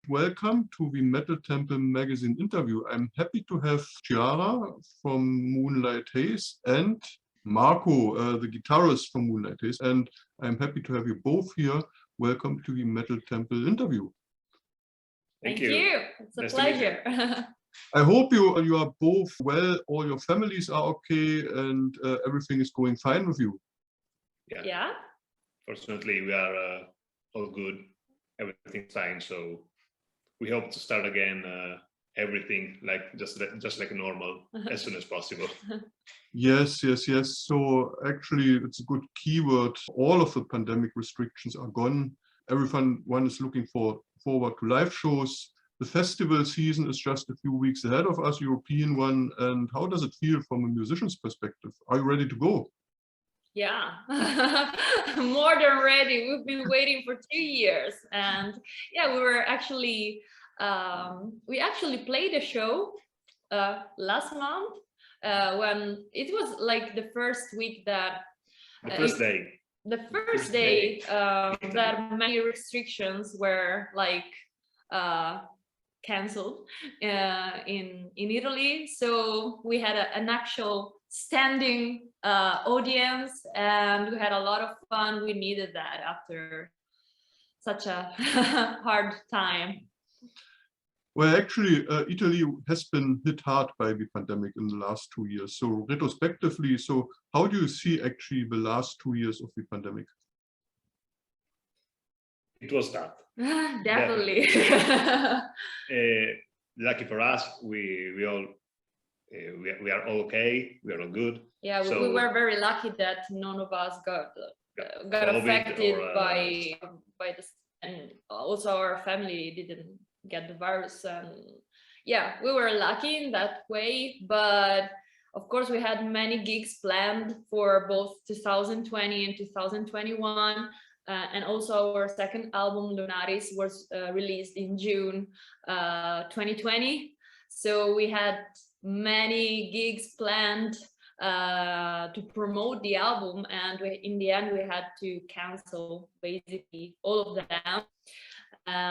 Welcome to the Metal Temple magazine interview. I'm happy to have Chiara from Moonlight Haze and Marco, the guitarist from Moonlight Haze. And I'm happy to have you both here. Welcome to the Metal Temple interview. Thank you. It's a pleasure. I hope you are both well, all your families are okay, and everything is going fine with you. Yeah. Fortunately, we are all good. Everything's fine. So we hope to start again everything like just like normal as soon as possible. Yes. So actually, it's a good keyword. All of the pandemic restrictions are gone. Everyone is looking forward to live shows. The festival season is just a few weeks ahead of us, European one. And how does it feel from a musician's perspective? Are you ready to go? Yeah, more than ready. We've been waiting for 2 years, and yeah, we actually played a show last month when it was like the first week that the first day that many restrictions were like cancelled in Italy. So we had an actual standing audience, and we had a lot of fun. We needed that after such a hard time. Well, actually, Italy has been hit hard by the pandemic in the last 2 years. So retrospectively, how do you see actually the last 2 years of the pandemic? It was tough. Definitely. Lucky for us, we are all okay. We are all good. Yeah, we were very lucky that none of us got affected by this, and also our family didn't get the virus. And yeah, we were lucky in that way. But of course, we had many gigs planned for both 2020 and 2021. And also our second album, Lunaris, was released in June 2020. So we had many gigs planned to promote the album, and in the end we had to cancel basically all of them.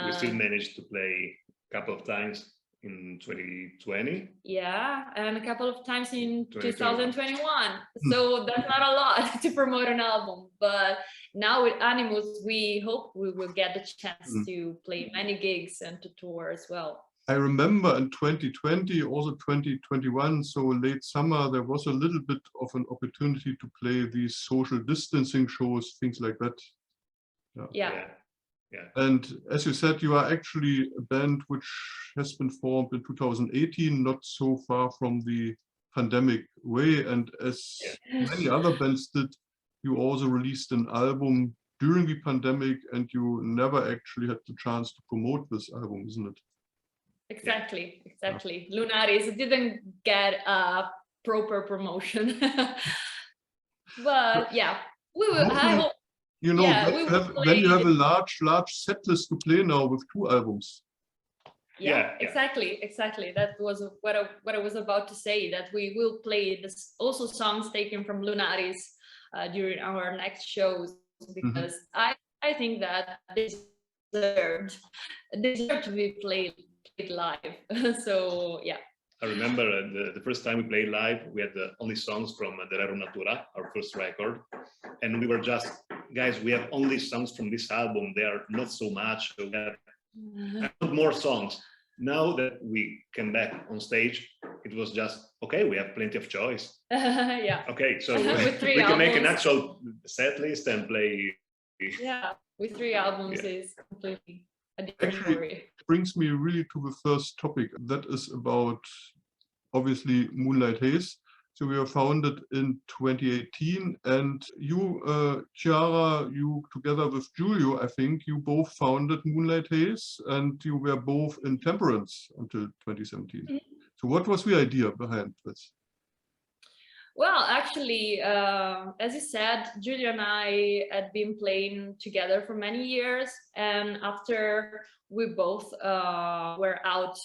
We still managed to play a couple of times in 2020. Yeah, and a couple of times in 2021. So that's not a lot to promote an album, but now with Animus we hope we will get the chance to play many gigs and to tour as well. I remember in 2020, also 2021, so late summer, there was a little bit of an opportunity to play these social distancing shows, things like that. Yeah. And as you said, you are actually a band which has been formed in 2018, not so far from the pandemic way. And as many other bands did, you also released an album during the pandemic, and you never actually had the chance to promote this album, isn't it? Exactly. Lunaris didn't get a proper promotion. But yeah, we will. I hope. You know, when you have a large set list to play now with 2 albums. Yeah, exactly. That was what I was about to say, that we will play this also songs taken from Lunaris during our next shows, because I think that they deserve to be played live. So yeah. I remember the first time we played live, we had only songs from the Rerum Natura, our first record, and we were just, guys, we have only songs from this album. They are not so much. So we have more songs. Now that we came back on stage, it was just, okay, we have plenty of choice. Yeah. Okay, so we can make an actual set list and play. Yeah, with 3 albums is completely a different story. It brings me really to the first topic, that is about obviously Moonlight Haze. So we were founded in 2018, and you, Chiara, you together with Giulio, I think you both founded Moonlight Haze, and you were both in Temperance until 2017. So what was the idea behind this? Well, actually, as you said, Giulio and I had been playing together for many years, and after we both were out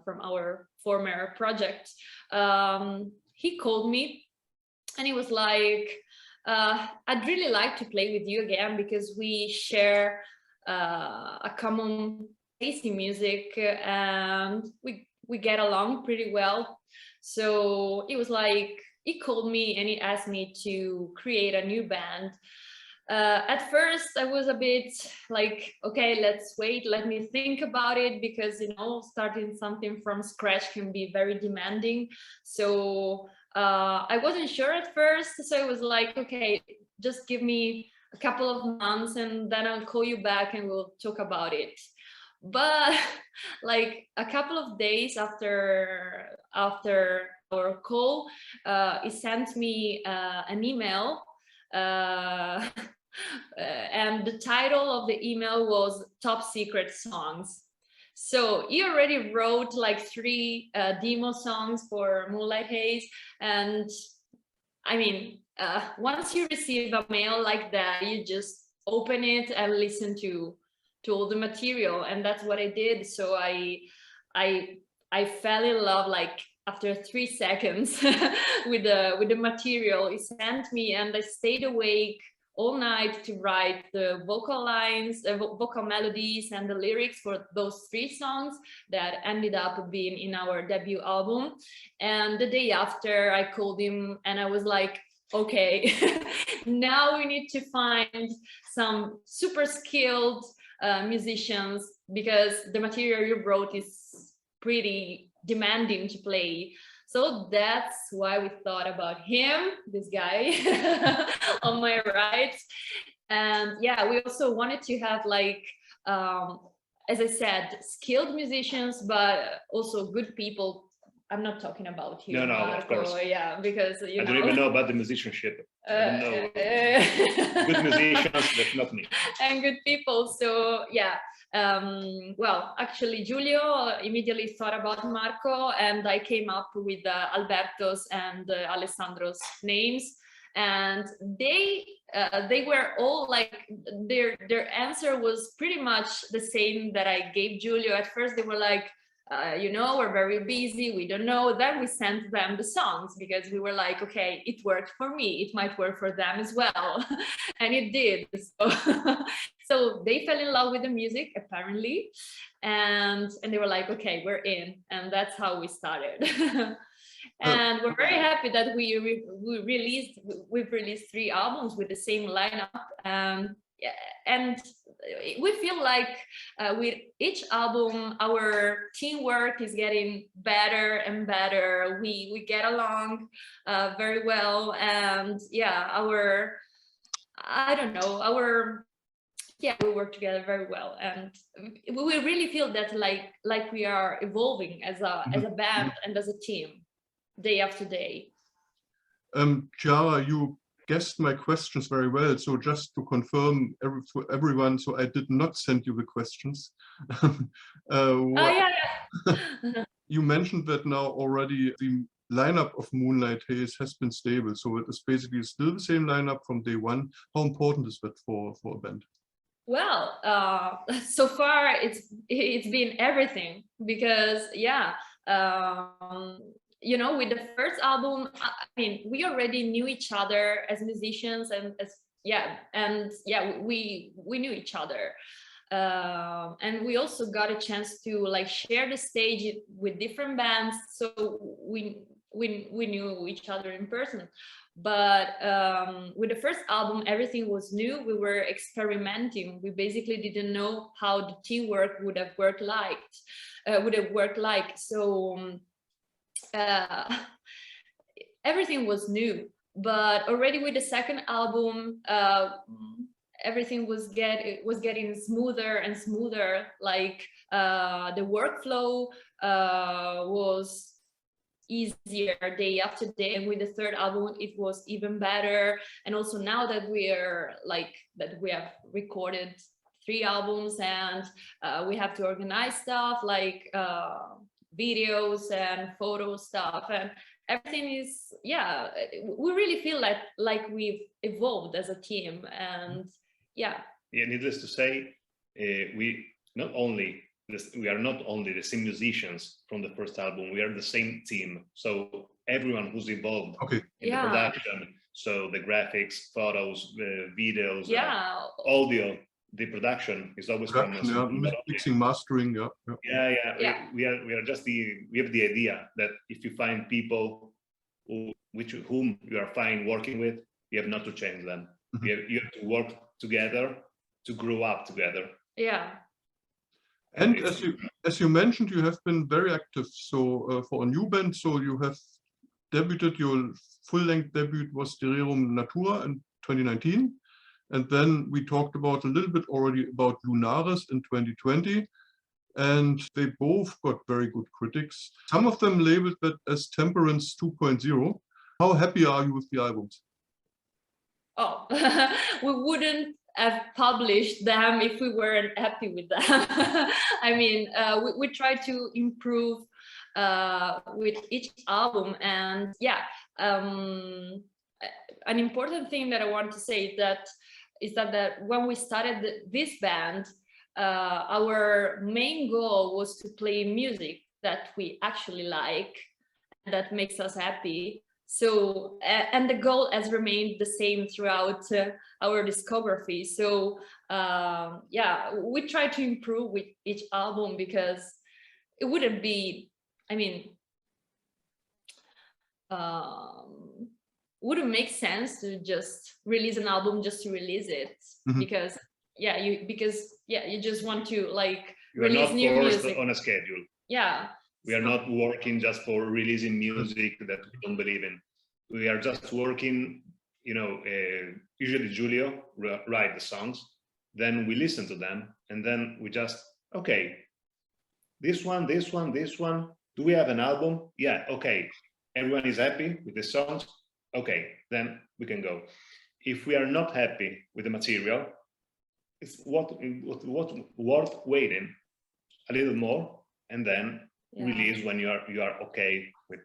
from our former project, he called me and he was like, I'd really like to play with you again, because we share a common taste in music, and we get along pretty well. So it was like, he called me and he asked me to create a new band. At first I was a bit like, okay, let's wait, let me think about it, because, you know, starting something from scratch can be very demanding. So I wasn't sure at first, so I was like, okay, just give me a couple of months and then I'll call you back and we'll talk about it. But like a couple of days after our call, he sent me an email, and the title of the email was Top Secret Songs. So he already wrote like 3 demo songs for Moonlight Haze. And I mean, once you receive a mail like that, you just open it and listen to all the material, and that's what I did. So I fell in love like after 3 seconds with the material he sent me, and I stayed awake all night to write the vocal lines, vocal melodies and the lyrics for those 3 songs that ended up being in our debut album. And the day after I called him and I was like, okay, now we need to find some super skilled musicians, because the material you wrote is pretty demanding to play. So that's why we thought about him, this guy on my right. And yeah, we also wanted to have like, as I said, skilled musicians, but also good people. I'm not talking about you, no, Marco, of course. Yeah, because I don't even know about the musicianship. I don't know. Good musicians, but not me. And good people. So yeah. Well, actually, Giulio immediately thought about Marco, and I came up with Alberto's and Alessandro's names, and they were all like, their answer was pretty much the same that I gave Giulio. At first, they were like, you know, we're very busy, we don't know. Then we sent them the songs because we were like, okay, it worked for me, it might work for them as well. And it did. So they fell in love with the music, apparently, and they were like, okay, we're in. And that's how we started. And we're very happy that we've released 3 albums with the same lineup. Yeah, and we feel like with each album our teamwork is getting better and better. We get along very well, and yeah, we work together very well, and we really feel that like we are evolving as a band and as a team, day after day. Chiara, you guessed my questions very well. So just to confirm for everyone, so I did not send you the questions. Yeah. You mentioned that now already the lineup of Moonlight Haze has been stable. So it is basically still the same lineup from day one. How important is that for a band? Well, so far it's been everything, because yeah, you know, with the first album, I mean, we already knew each other as musicians, and we knew each other, and we also got a chance to like share the stage with different bands, so we knew each other in person. But with the first album, everything was new. We were experimenting. We basically didn't know how the teamwork would have worked like. So everything was new. But already with the second album, everything was getting smoother and smoother. Like the workflow was easier day after day, and with the third album it was even better. And also now that we have recorded 3 albums, and we have to organize stuff like videos and photo stuff, and everything is, yeah, we really feel like we've evolved as a team. And yeah, needless to say, we are not only the same musicians from the first album, we are the same team. So everyone who's involved in the production, so the graphics, photos, videos, audio, the production is always mixing, mastering. We have the idea that if you find people whom you are fine working with, you have not to change them. You have to work together to grow up together. Yeah. And as you mentioned, you have been very active. So for a new band, so you have debuted, your full-length debut was Rerum Natura in 2019. And then we talked about a little bit already about Lunaris in 2020. And they both got very good critics. Some of them labeled that as Temperance 2.0. How happy are you with the albums? Oh, we wouldn't have published them if we weren't happy with them. I mean, we try to improve with each album. And yeah, an important thing that I want to say is that when we started this band, our main goal was to play music that we actually like, that makes us happy. So, and the goal has remained the same throughout our discography. So, yeah, we try to improve with each album because it wouldn't be, I mean, wouldn't make sense to just release an album just to release it, because you just want to like release new music on a schedule. Yeah, we are not working just for releasing music that we don't believe in. We are just working, you know, usually Giulio write the songs, then we listen to them, and then we just, okay, this one, do we have an album? Yeah, okay, everyone is happy with the songs. Okay, then we can go. If we are not happy with the material, it's worth waiting a little more and then release when you are okay with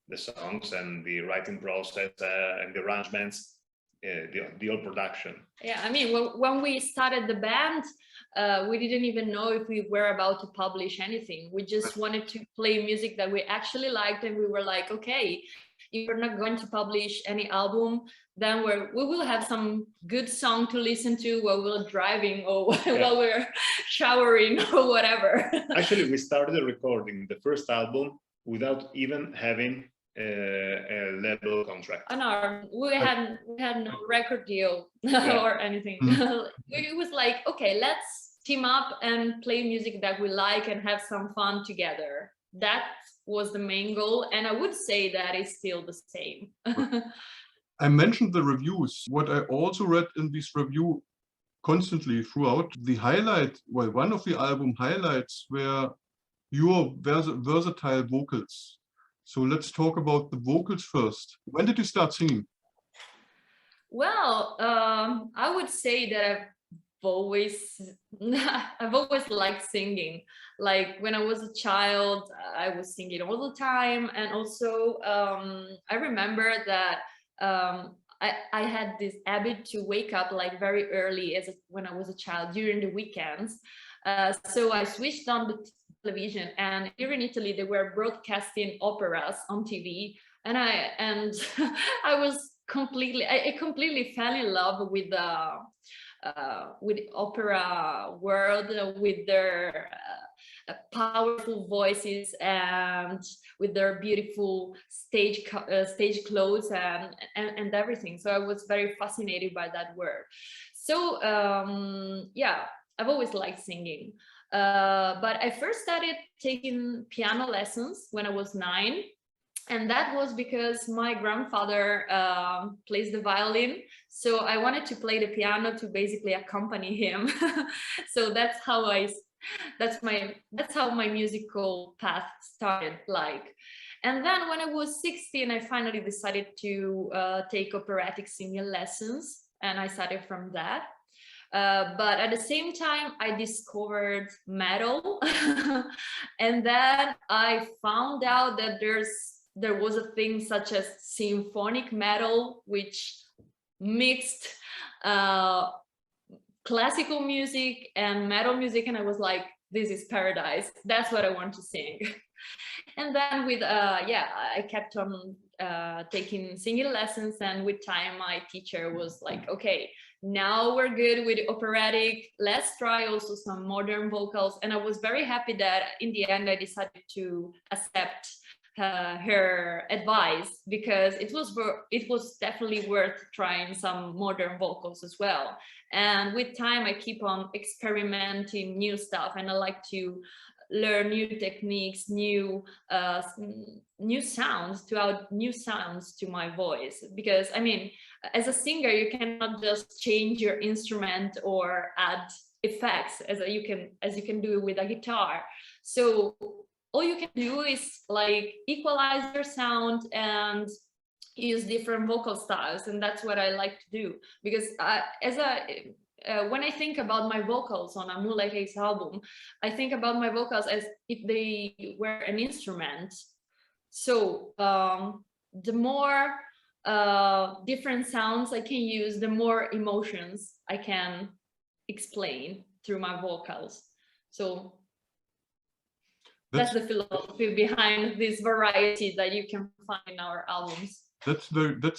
the songs and the writing process and the arrangements, the whole production. Yeah, I mean, when we started the band, we didn't even know if we were about to publish anything. We just wanted to play music that we actually liked, and we were like, okay, if we're not going to publish any album, then we will have some good song to listen to while we're driving or while we're showering or whatever. Actually, we started recording the first album without even having a label contract. No, we had no record deal or anything. It was like, okay, let's team up and play music that we like and have some fun together. That was the main goal, and I would say that is still the same. I mentioned the reviews. What I also read in this review constantly throughout, the highlight, well, one of the album highlights were your versatile vocals. So let's talk about the vocals first. When did you start singing? Well, I would say that I've always liked singing. Like when I was a child, I was singing all the time, and also I remember that I had this habit to wake up like very early when I was a child during the weekends. So I switched on the television, and here in Italy they were broadcasting operas on TV, and I completely fell in love with the opera world, with their powerful voices and with their beautiful stage clothes and everything. So I was very fascinated by that world. So yeah, I've always liked singing. But I first started taking piano lessons when I was 9. And that was because my grandfather plays the violin. So I wanted to play the piano to basically accompany him. So that's how my musical path started like. And then when I was 16, I finally decided to take operatic singing lessons, and I started from that. But at the same time, I discovered metal. And then I found out that there was a thing such as symphonic metal, which mixed classical music and metal music, and I was like, this is paradise. That's what I want to sing. And then with I kept on taking singing lessons, and with time my teacher was like, okay, now we're good with operatic, let's try also some modern vocals. And I was very happy that in the end I decided to accept her advice, because it was definitely worth trying some modern vocals as well. And with time I keep on experimenting new stuff, and I like to learn new techniques, new sounds, to add new sounds to my voice. Because I mean, as a singer you cannot just change your instrument or add effects as you can do with a guitar. So all you can do is like equalize your sound and use different vocal styles, and that's what I like to do. Because when I think about my vocals on a Moonlight Haze album, I think about my vocals as if they were an instrument. So the more different sounds I can use, the more emotions I can explain through my vocals. So that's the philosophy behind this variety that you can find in our albums. That's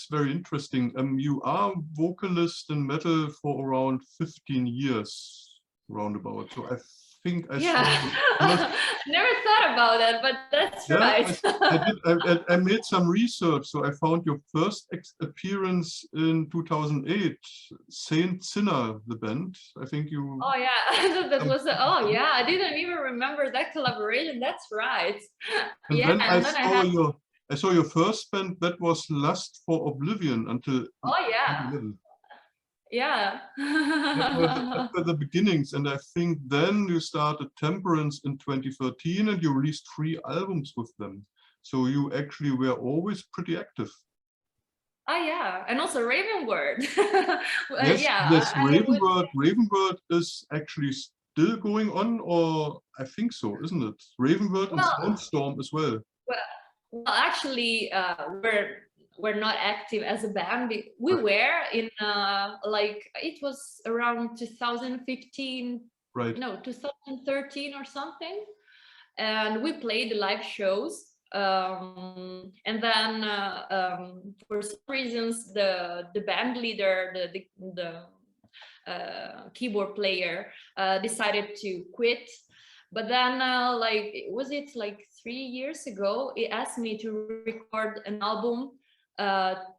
very interesting. You are vocalist in metal for around 15 years, roundabout. So I think I saw never thought about that, but that's right. I made some research, so I found your first appearance in 2008, Saint Sinner, the band. I think you. Oh yeah, that was. Oh yeah, I didn't even remember that collaboration. That's right. And then I saw your first band, that was Lust for Oblivion, until. Oh yeah. Yeah. After the beginnings, and I think then you started Temperance in 2013, and you released 3 albums with them. So you actually were always pretty active. Oh yeah, and also Ravenword. Yes, Ravenword is actually still going on, or I think so, isn't it? Ravenword and Soundstorm as well. Well, actually, we're not active as a band. We were in like it was around 2015, right? No, 2013 or something, and we played live shows. And then for some reasons, the band leader, the keyboard player, decided to quit. But then, was it like 3 years ago? He asked me to record an album that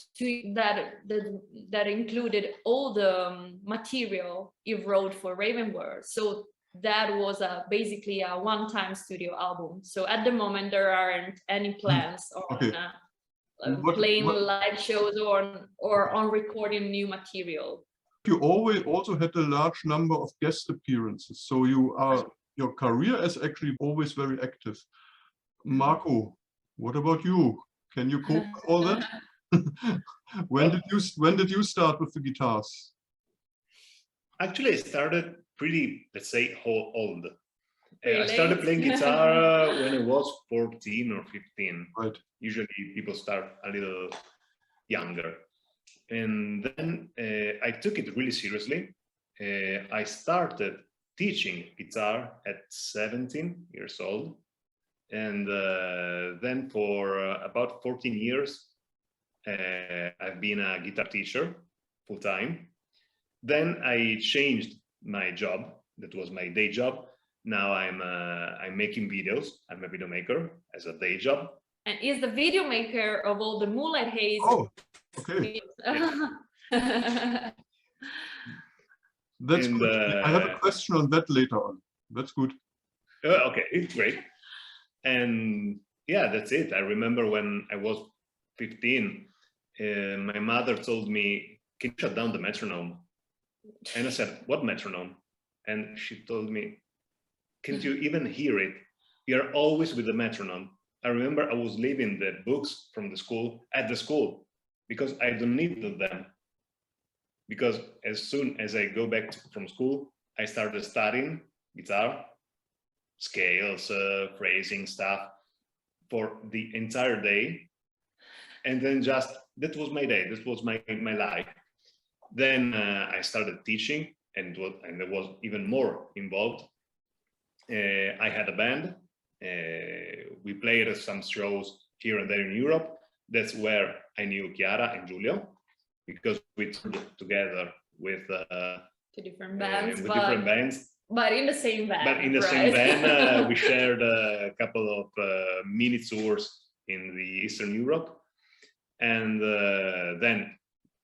included all the material he wrote for Ravenword. So that was basically a one-time studio album. So at the moment there aren't any plans on playing live shows or on recording new material. You always also had a large number of guest appearances, so your career is actually always very active. Marco, what about you? Can you cope with all that? When did you start with the guitars? Actually, I started pretty, let's say, old. I started playing guitar when I was 14 or 15. Right. Usually people start a little younger. And then I took it really seriously. I started teaching guitar at 17 years old. And then for about 14 years, I've been a guitar teacher full-time. Then I changed my job. That was my day job. Now I'm making videos. I'm a video maker as a day job. And is the video maker of all the Moonlight Haze. Oh, okay. That's good. I have a question on that later on. That's good. Okay, it's great. And yeah, that's it. I remember when I was 15, my mother told me, "Can you shut down the metronome?" And I said, "What metronome?" And she told me, "Can't you even hear it? You're always with the metronome." I remember I was leaving the books from the school at the school because I don't need them. Because as soon as I go back from school, I started studying guitar, scales, phrasing stuff for the entire day. And then that was my day, that was my life. Then I started teaching and I was even more involved. I had a band. We played at some shows here and there in Europe. That's where I knew Chiara and Giulio, because we toured together with two different bands, different bands. But in the same band. But in the same band, we shared a couple of mini tours in the Eastern Europe. And then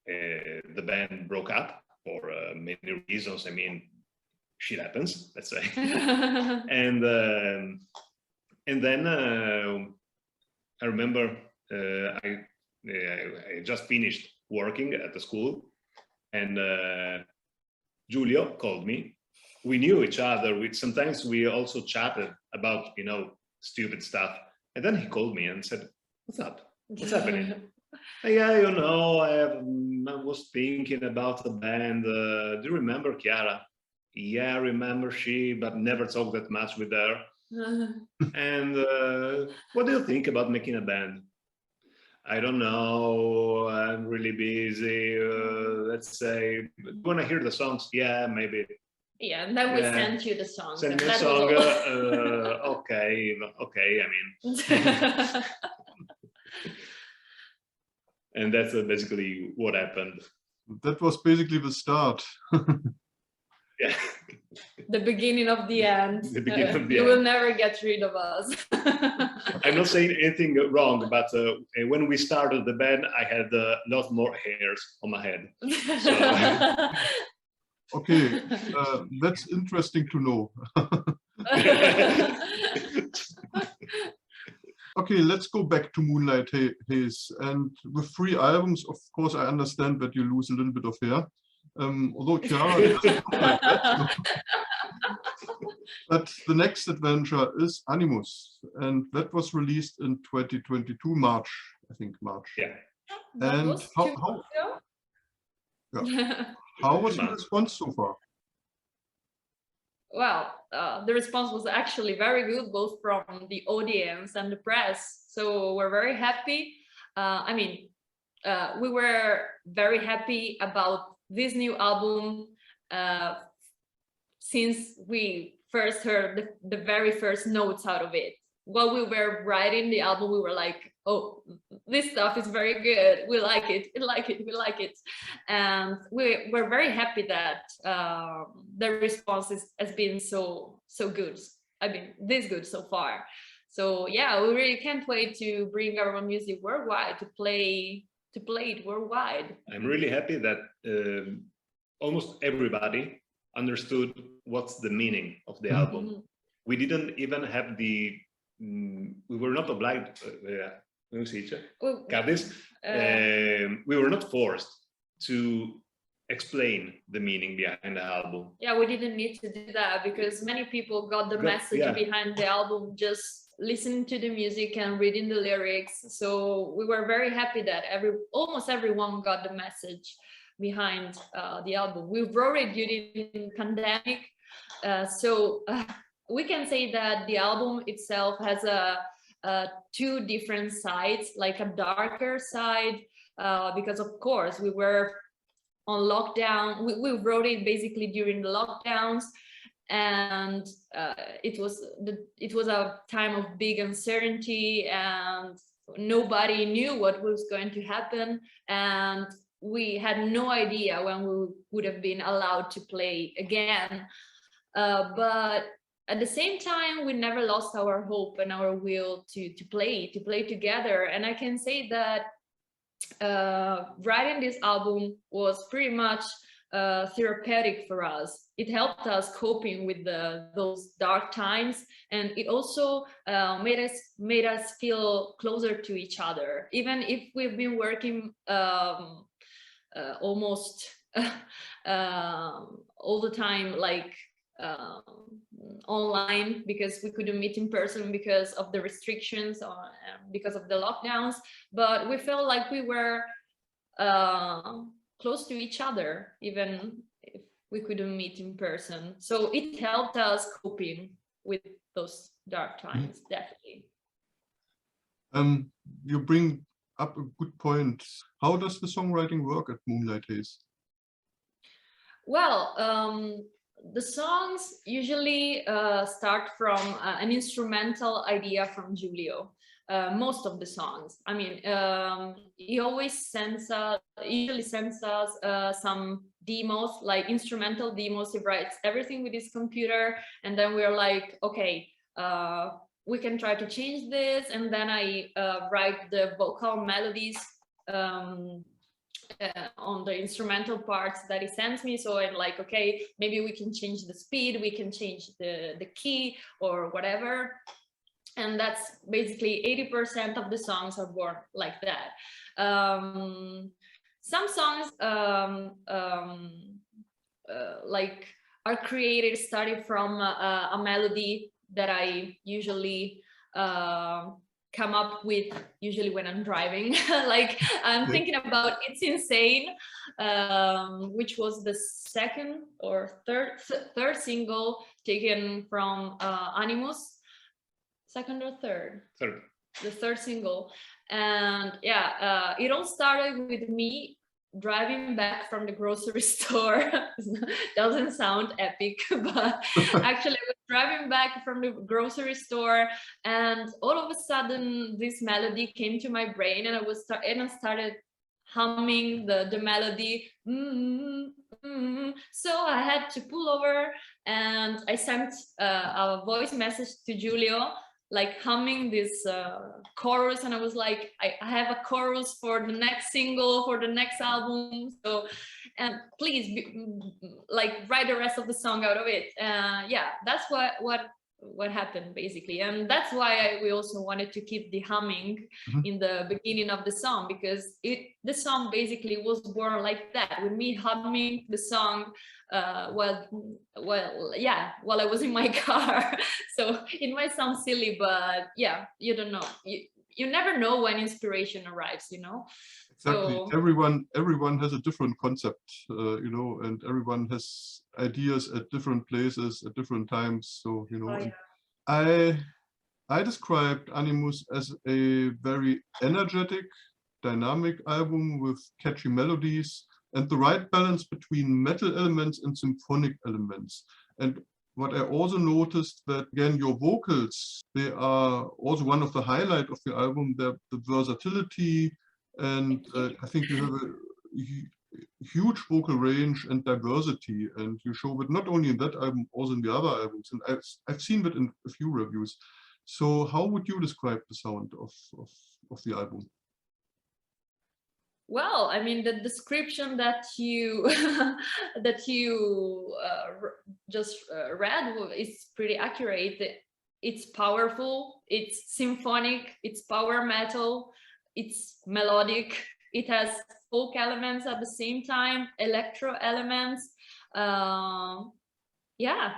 the band broke up for many reasons. I mean, shit happens, let's say. And then I remember I just finished working at the school, and Giulio called me. We knew each other. Sometimes we also chatted about, you know, stupid stuff. And then he called me and said, "What's up? What's happening?" "Yeah, you know, I was thinking about the band. Do you remember Chiara?" "Yeah, I remember she, but never talked that much with her." "And what do you think about making a band?" "I don't know. I'm really busy. Let's say, when I hear the songs, yeah, maybe." Yeah, and then we sent you the song. Send me a song. Okay, I mean. And that's basically what happened. That was basically the start. Yeah. The beginning of the end. The beginning of the you end. will never get rid of us. I'm not saying anything wrong, but when we started the band, I had a lot more hairs on my head. So. Okay, that's interesting to know. Okay, let's go back to Moonlight Haze. And with 3 albums, of course, I understand that you lose a little bit of hair. Although Chiara doesn't look like that. But the next adventure is Animus, and that was released in 2022, March, I think March. Yeah. And how was the response so far? Well, the response was actually very good, both from the audience and the press. So we're very happy. I mean, we were very happy about this new album since we first heard the very first notes out of it. While we were writing the album, we were like, "Oh, this stuff is very good. We like it. We like it. We like it." And we're very happy that the response has been so good. I mean, this good so far. So yeah, we really can't wait to bring our music worldwide, to play it worldwide. I'm really happy that almost everybody understood what's the meaning of the album. We didn't even have the we were not obliged. We were not forced to explain the meaning behind the album. Yeah, we didn't need to do that because many people got the message behind the album just listening to the music and reading the lyrics. So we were very happy that almost everyone got the message behind the album. We wrote it during pandemic, so we can say that the album itself has two different sides, like a darker side, because of course we were on lockdown. We wrote it basically during the lockdowns, and it was a time of big uncertainty, and nobody knew what was going to happen, and we had no idea when we would have been allowed to play again. But at the same time, we never lost our hope and our will to play together. And I can say that writing this album was pretty much therapeutic for us. It helped us coping with those dark times, and it also made us feel closer to each other. Even if we've been working almost all the time, like online, because we couldn't meet in person because of the restrictions or because of the lockdowns, but we felt like we were close to each other even if we couldn't meet in person. So it helped us coping with those dark times, definitely. You bring up a good point. How does the songwriting work at Moonlight Haze? Well, the songs usually start from an instrumental idea from Giulio. most of the songs. I mean, he always usually sends us some demos, like instrumental demos. He writes everything with his computer, and then we're like, okay, we can try to change this, and then I write the vocal melodies on the instrumental parts that he sends me. So I'm like, okay, maybe we can change the speed, we can change the key or whatever. And that's basically 80% of the songs are born like that. Some songs like are created starting from a melody that I usually come up with usually when I'm driving. Like I'm thinking about It's Insane, which was the second or third single taken from Animus. Second or third? Third. The third single. And yeah, it all started with me driving back from the grocery store. Doesn't sound epic, but actually I was driving back from the grocery store, and all of a sudden this melody came to my brain, and I started humming the melody. So I had to pull over, and I sent a voice message to Giulio, like humming this chorus, and I was like, I have a chorus for the next single, for the next album, so, and please like write the rest of the song out of it. Yeah, that's what happened basically, and that's why we also wanted to keep the humming in the beginning of the song, because the song basically was born like that, with me humming the song while I was in my car. So it might sound silly, but yeah, you don't know, you never know when inspiration arrives, you know. Exactly. So, everyone has a different concept, you know, and everyone has ideas at different places at different times. So, you know, I described Animus as a very energetic, dynamic album with catchy melodies and the right balance between metal elements and symphonic elements. And what I also noticed that, again, your vocals, they are also one of the highlights of the album, the versatility, and I think you have a huge vocal range and diversity, and you show it not only in that album, also in the other albums, and I've seen it in a few reviews. So how would you describe the sound of the album? Well, I mean, the description that you just read is pretty accurate. It's powerful, it's symphonic, it's power metal, it's melodic, it has folk elements at the same time, electro elements. Yeah.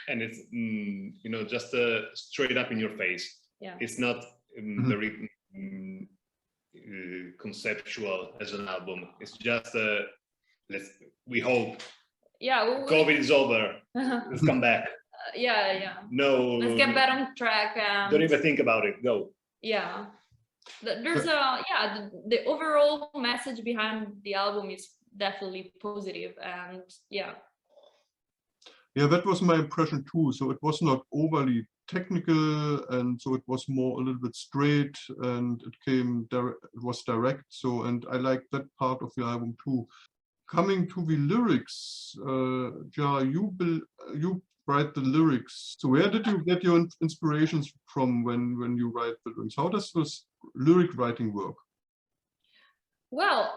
And it's you know, just straight up in your face. Yeah. It's not very conceptual as an album. It's just we hope. Yeah. COVID is over. Let's come back. Yeah. No. Let's get back on track. Don't even think about it. Go. Yeah. There's the overall message behind the album is definitely positive, and yeah, that was my impression too. So it was not overly technical, and so it was more a little bit straight, and it was direct. So, and I like that part of the album too. Coming to the lyrics, Chiara, you write the lyrics. So where did you get your inspirations from when you write the lyrics? How does this lyric writing work? Well,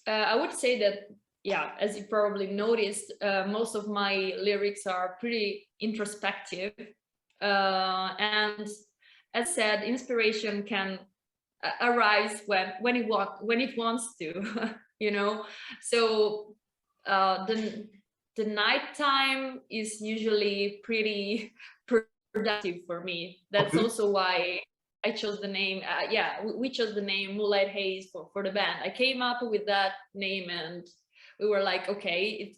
I would say that, yeah, as you probably noticed, most of my lyrics are pretty introspective, and as said, inspiration can arise when it wants to, you know. So the nighttime is usually pretty productive for me. That's also why I chose the name. We chose the name Moonlight Haze for the band. I came up with that name, and we were like, okay,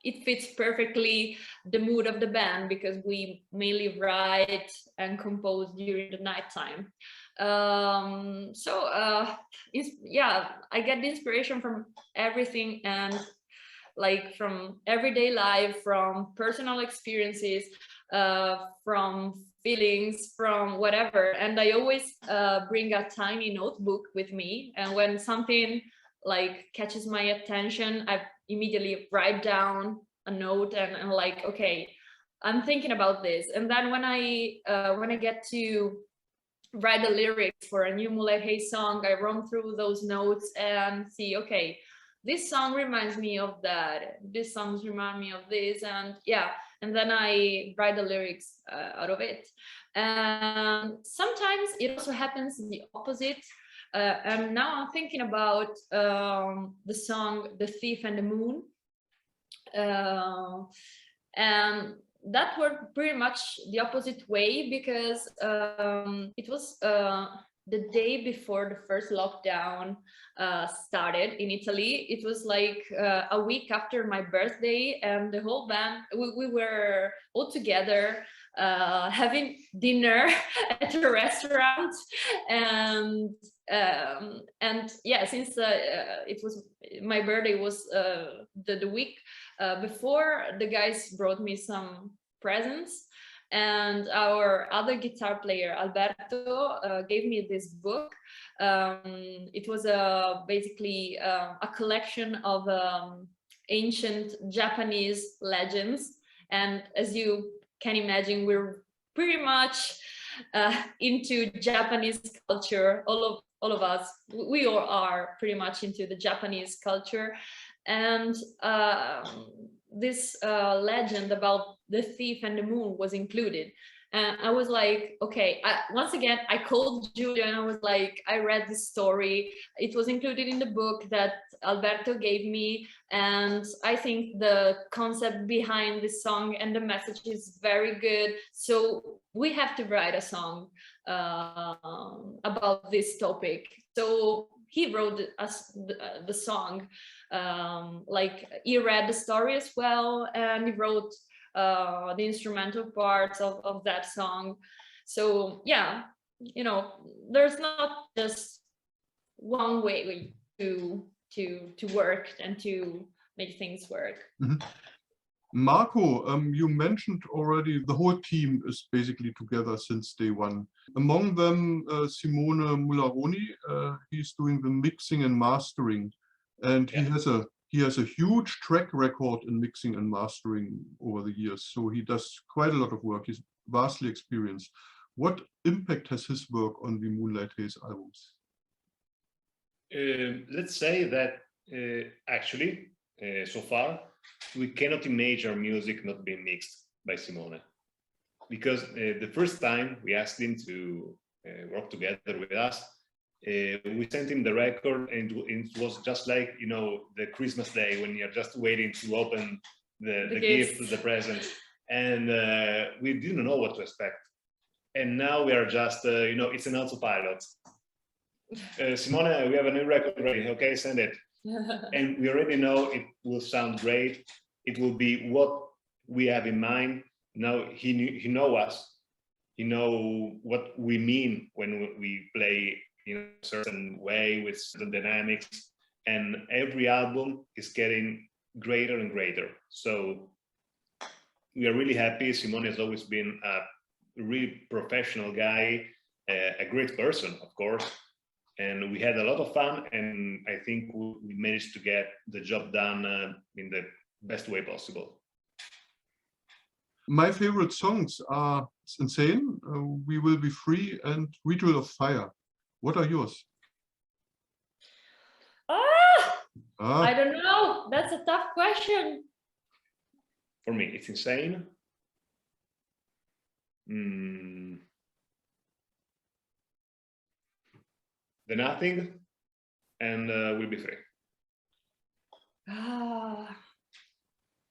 it fits perfectly the mood of the band, because we mainly write and compose during the nighttime. I get the inspiration from everything, and like from everyday life, from personal experiences, from feelings, from whatever. And I always bring a tiny notebook with me, and when something like catches my attention, I immediately write down a note and like, okay, I'm thinking about this. And then when I get to write the lyrics for a new Moonlight Haze song, I run through those notes and see, okay, this song reminds me of that, this songs remind me of this, and yeah, and then I write the lyrics out of it. And sometimes it also happens the opposite. And now I'm thinking about the song The Thief and the Moon, and that worked pretty much the opposite way, because it was the day before the first lockdown started in Italy. It was like a week after my birthday, and the whole band, we were all together having dinner at a restaurant, and yeah, since it was my birthday was the week before, the guys brought me some presents, and our other guitar player Alberto gave me this book. It was basically a collection of ancient Japanese legends, and as you can imagine, we're pretty much into Japanese culture. All of us, we all are pretty much into the Japanese culture. And this legend about the thief and the moon was included. And I was like, okay, once again, I called Giulio and I was like, I read this story. It was included in the book that Alberto gave me. And I think the concept behind this song and the message is very good. So we have to write a song about this topic. So he wrote us the song. Like he read the story as well, and he wrote the instrumental parts of that song. So yeah, you know, there's not just one way to work and to make things work. Mm-hmm. Marco, you mentioned already the whole team is basically together since day one. Among them, Simone Mularoni, he's doing the mixing and mastering, and he has a huge track record in mixing and mastering over the years. So he does quite a lot of work. He's vastly experienced. What impact has his work on the Moonlight Haze albums? Let's say that actually, so far, we cannot imagine our music not being mixed by Simone, because the first time we asked him to work together with us, we sent him the record, and it was just like, you know, the Christmas day when you're just waiting to open the gift, the present, and we didn't know what to expect. And now we are just, you know, it's an autopilot. Simone, we have a new record ready. Okay, send it. And we already know it will sound great. It will be what we have in mind. Now he know us. He know what we mean when we play in a certain way with certain dynamics. And every album is getting greater and greater. So we are really happy. Simone has always been a really professional guy, a great person, of course. And we had a lot of fun, and I think we managed to get the job done in the best way possible. My favorite songs are Insane, We Will Be Free, and Ritual of Fire. What are yours? I don't know. That's a tough question. For me, it's Insane. The Nothing, and Will Be Free.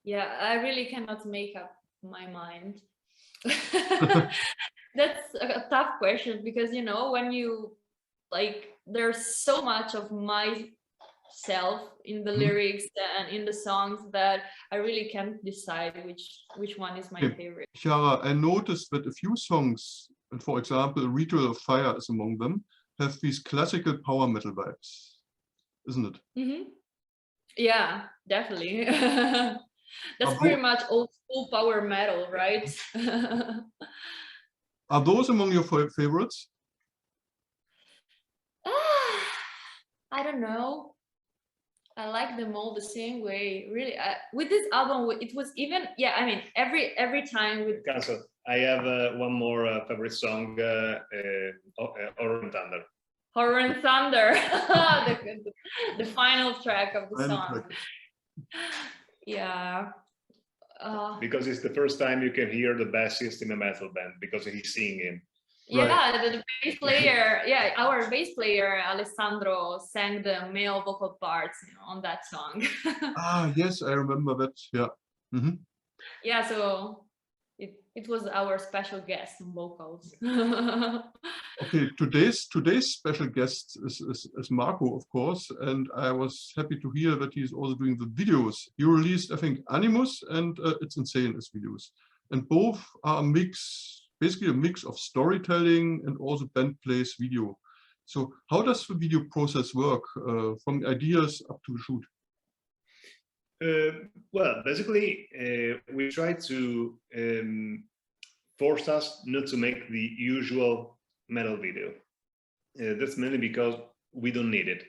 Yeah, I really cannot make up my mind. That's a tough question, because, you know, when you like, there's so much of myself in the lyrics and in the songs that I really can't decide which one is my favorite. Chiara, I noticed that a few songs, and for example, Ritual of Fire is among them, have these classical power metal vibes, isn't it? Mm-hmm. Yeah, definitely. That's pretty much old school power metal, right? Are those among your favorites? I don't know. I like them all the same way, really. With this album, it was even, yeah, I mean, every time with... Cancel. I have one more favorite song, Horror and Thunder. Horror and Thunder, the final track of the song. Yeah. Because it's the first time you can hear the bassist in a metal band because he's singing. Yeah, right. The bass player, yeah, our bass player Alessandro sang the male vocal parts, on that song. Yes, I remember that. Yeah. Mm-hmm. Yeah, so it was our special guest on vocals. Okay, today's special guest is Marco, of course, and I was happy to hear that he's also doing the videos. You released, I think, Animus and It's Insane as videos, and both are basically a mix of storytelling and also band plays video. So how does the video process work from ideas up to the shoot? Well, basically, we try to force us not to make the usual metal video. That's mainly because we don't need it.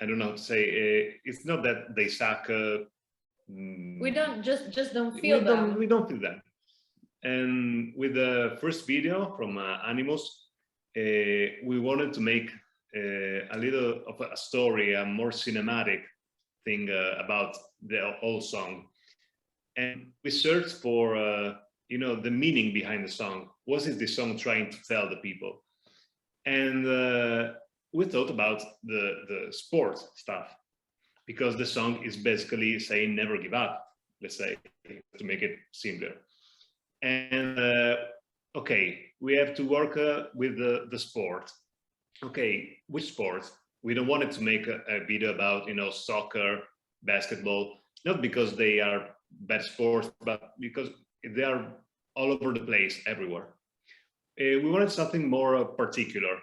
I don't know how to say. It's not that they suck. We don't just don't feel them. We don't feel them. And with the first video from Animus, we wanted to make a little of a story, a more cinematic thing about the whole song. And we searched for, the meaning behind the song. What is the song trying to tell the people? And we thought about the sport stuff, because the song is basically saying never give up, let's say, to make it simpler. And okay, we have to work with the sport. Okay, which sport? We don't want it to make a video about, soccer, basketball, not because they are bad sports, but because they are all over the place, everywhere. We wanted something more particular.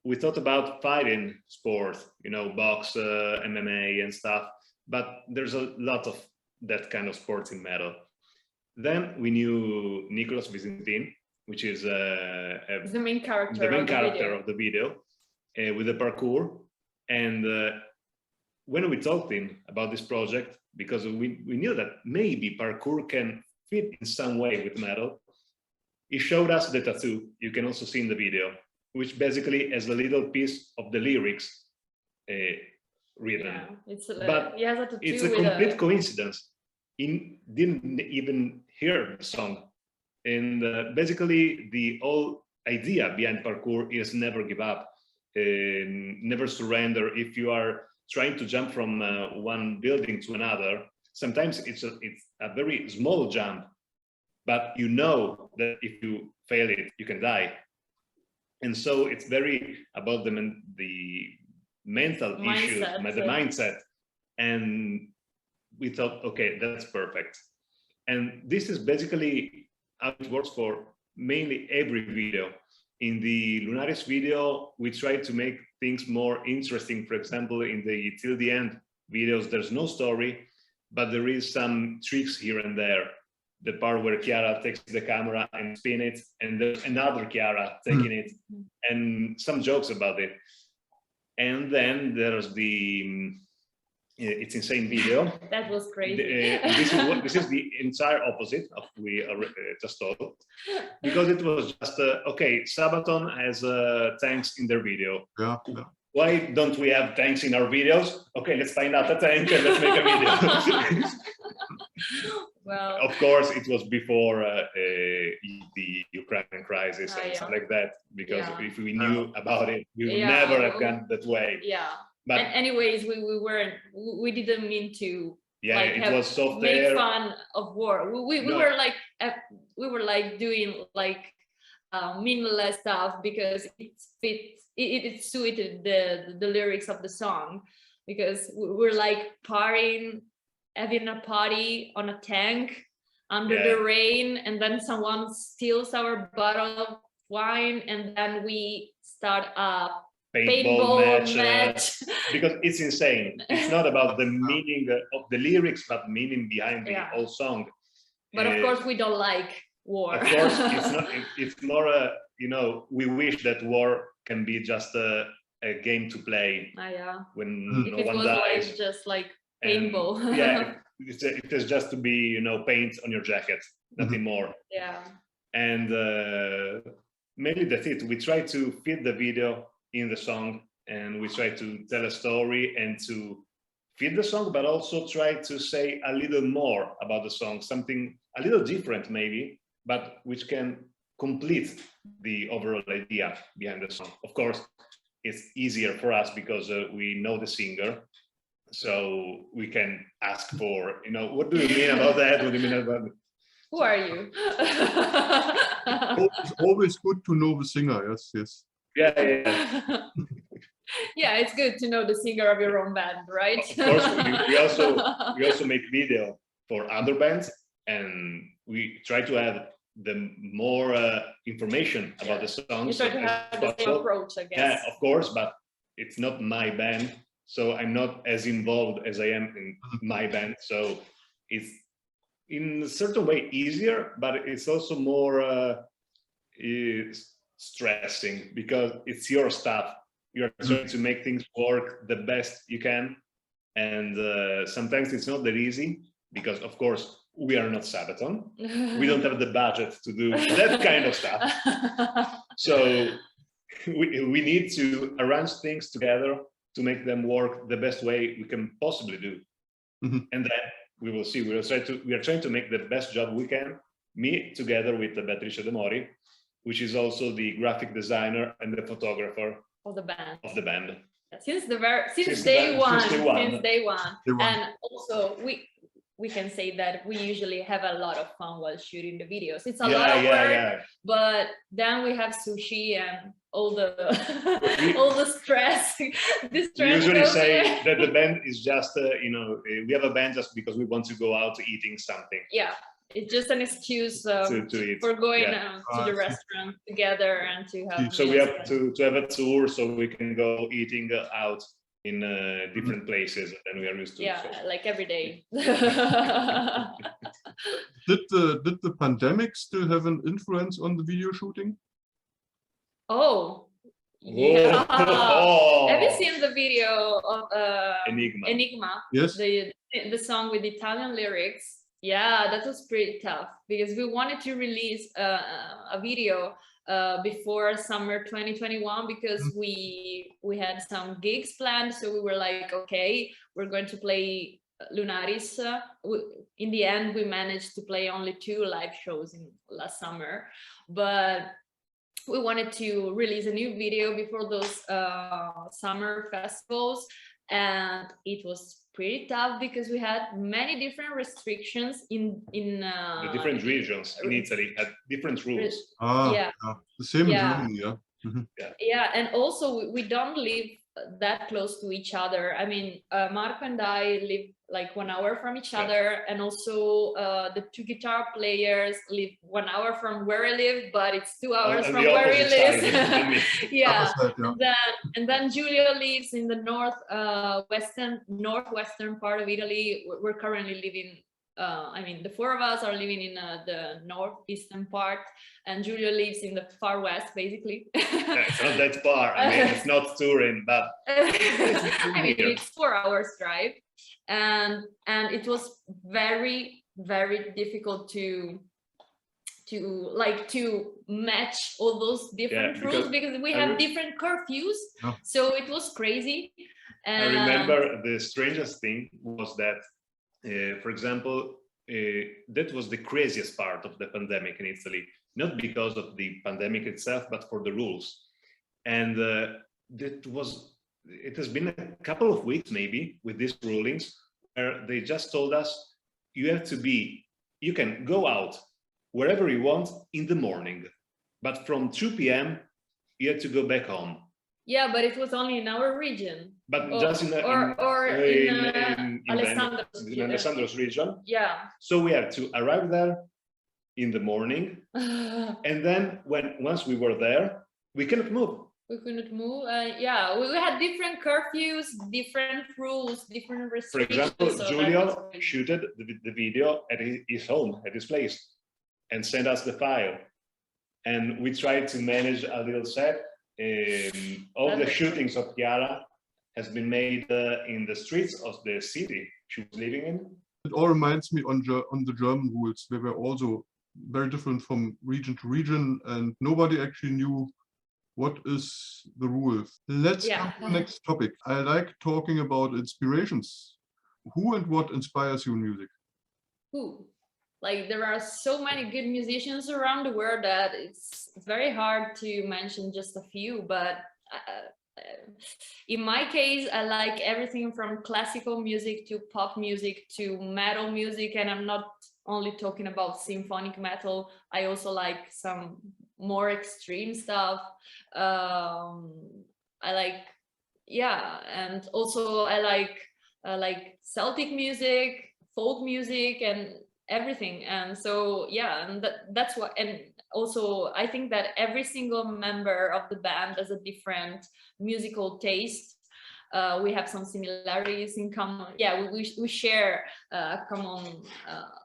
We thought about fighting sports, box, MMA and stuff, but there's a lot of that kind of sports in metal. Then we knew Nicolas Visintin, which is the main character, of the video, with the parkour. And when we talked to him about this project, because we knew that maybe parkour can fit in some way with metal, he showed us the tattoo. You can also see in the video, which basically has a little piece of the lyrics written. Yeah, but it's a complete coincidence. He didn't even hear the song. And basically the whole idea behind parkour is never give up, never surrender. If you are trying to jump from one building to another, sometimes it's a very small jump, but you know that if you fail it, you can die. And so it's very about the mental issues, the mindset. And we thought, okay, that's perfect. And this is basically how it works for mainly every video. In the Lunaris video, we try to make things more interesting. For example, in the Till the End videos, there's no story, but there is some tricks here and there. The part where Chiara takes the camera and spin it, and there's another Chiara taking it, and some jokes about it. And then there's the It's Insane video. That was crazy. This is the entire opposite of what we just told, because it was just okay. Sabaton has tanks in their video. Yeah. Why don't we have tanks in our videos? Okay, let's find out a tank and let's make a video. Well, of course, it was before the Ukrainian crisis and stuff like that. Because if we knew about it, we would never have gone that way. Yeah. But anyways, we didn't mean to it was make fun of war. We were like doing like meaningless stuff because it suited the lyrics of the song, because we're like partying, having a party on a tank under the rain, and then someone steals our bottle of wine, and then we start a paintball match. Because it's insane. It's not about the meaning of the lyrics, but meaning behind the whole song. But of course, we don't like war. Of course, it's not. It's more, you know, we wish that war can be just a game to play. When if no it one was dies. like just like paintball. And, it has just to be, you know, paint on your jacket, nothing more. Yeah. And mainly that's it. We try to fit the video in the song, and we try to tell a story and to fit the song, but also try to say a little more about the song, something a little different maybe, but which can complete the overall idea behind the song. Of course, it's easier for us because we know the singer, so we can ask for, you know, what do you mean about that? What do you mean about it? Who are you? It's always good to know the singer. Yes. Yeah. Yeah, it's good to know the singer of your own band, right? Of course, we also make video for other bands, and we try to add the more information about the songs. You try to have the same approach, I guess. Yeah, of course, but it's not my band, so I'm not as involved as I am in my band. So it's in a certain way easier, but it's also more stressing because it's your stuff. You're trying to make things work the best you can, and sometimes it's not that easy because, of course, we are not Sabaton. We don't have the budget to do that kind of stuff. So we need to arrange things together to make them work the best way we can possibly do. And then we will see. We are trying to make the best job we can. Me together with Beatrice De Mori, which is also the graphic designer and the photographer of the band. Since day one. And also we can say that we usually have a lot of fun while shooting the videos. It's a lot of work, but then we have sushi and all the all the stress. We usually say that the band is just you know, we have a band just because we want to go out eating something. Yeah. It's just an excuse for going to the restaurant together and to have. So we have to have a tour so we can go eating out in different places than we are used to. Yeah, so. Like every day. Did the pandemic still have an influence on the video shooting? Oh. Yeah. Oh. Have you seen the video of Enigma? Yes. The song with Italian lyrics. Yeah, that was pretty tough because we wanted to release a video before summer 2021 because we had some gigs planned. So we were like, okay, we're going to play Lunaris. In the end, we managed to play only 2 live shows in last summer, but we wanted to release a new video before those summer festivals, and it was pretty tough because we had many different restrictions in the different regions in Italy had different rules. The same in Germany. Yeah, and also we don't live that close to each other. I mean, Marco and I live like 1 hour from each other, and also the 2 guitar players live 1 hour from where I live, but it's 2 hours from where he lives. And then Giulio lives in the northwestern part of Italy. We're currently living. I mean, the 4 of us are living in the northeastern part, and Giulio lives in the far west, basically. It's not that far. I mean, it's not Turin, but I mean, it's 4 hours drive, and it was very, very difficult to match all those different rules because we have different curfews. So it was crazy. I remember the strangest thing was that. For example, that was the craziest part of the pandemic in Italy, not because of the pandemic itself, but for the rules. And it has been a couple of weeks maybe with these rulings where they just told us you can go out wherever you want in the morning, but from 2 p.m. you have to go back home. Yeah, but it was only in our region. But just in Alessandro's region. Yeah. So we had to arrive there in the morning, and then once we were there, we cannot move. We couldn't move. Yeah, we had different curfews, different rules, different For restrictions. example, so Giulio shooted the video at his home, at his place, and sent us the file. And we tried to manage a little set. All the shootings of Chiara has been made in the streets of the city she was living in. It all reminds me on the German rules. They were also very different from region to region, and nobody actually knew what is the rule. Let's come to the next topic. I like talking about inspirations. Who and what inspires you in music? Who? Like, there are so many good musicians around the world that it's very hard to mention just a few, but in my case, I like everything from classical music to pop music to metal music, and I'm not only talking about symphonic metal. I also like some more extreme stuff. I like, and also I like Celtic music, folk music, and everything. And so and that's what. And also I think that every single member of the band has a different musical taste. We have some similarities in common. We share common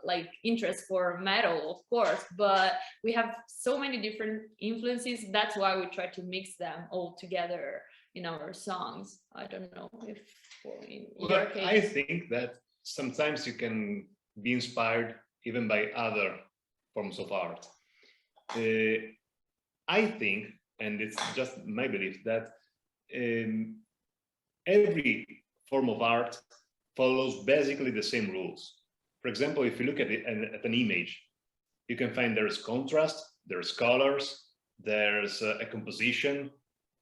like interest for metal, of course, but we have so many different influences. That's why we try to mix them all together in our songs. I don't know if in your case. I think that sometimes you can be inspired even by other forms of art. I think, and it's just my belief, that every form of art follows basically the same rules. For example, if you look at an image, you can find there's contrast, there's colors, there's a composition,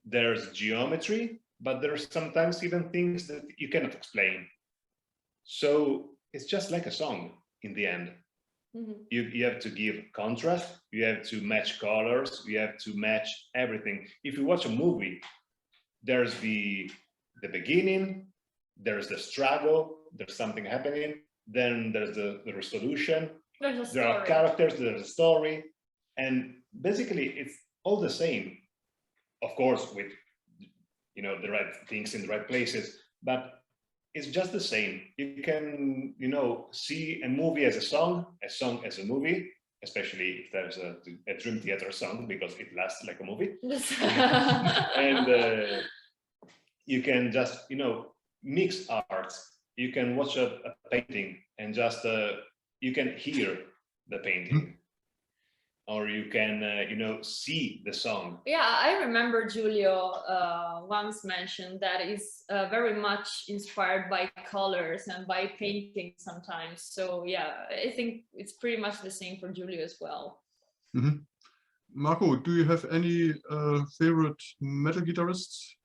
there's geometry, but there's sometimes even things that you cannot explain. So it's just like a song in the end. Mm-hmm. You have to give contrast, you have to match colors, you have to match everything. If you watch a movie, there's the beginning, there's the struggle, there's something happening, then there's the resolution, there are characters, there's a story, and basically it's all the same. Of course, with the right things in the right places, but it's just the same. You can see a movie as a song as a movie, especially if there's a Dream Theater song, because it lasts like a movie. And you can just mix arts. You can watch a painting and just you can hear the painting, or you can see the song. I remember Giulio once mentioned that is very much inspired by colors and by painting sometimes. So I think it's pretty much the same for Giulio as well. Mm-hmm. Marco, do you have any favorite metal guitarists?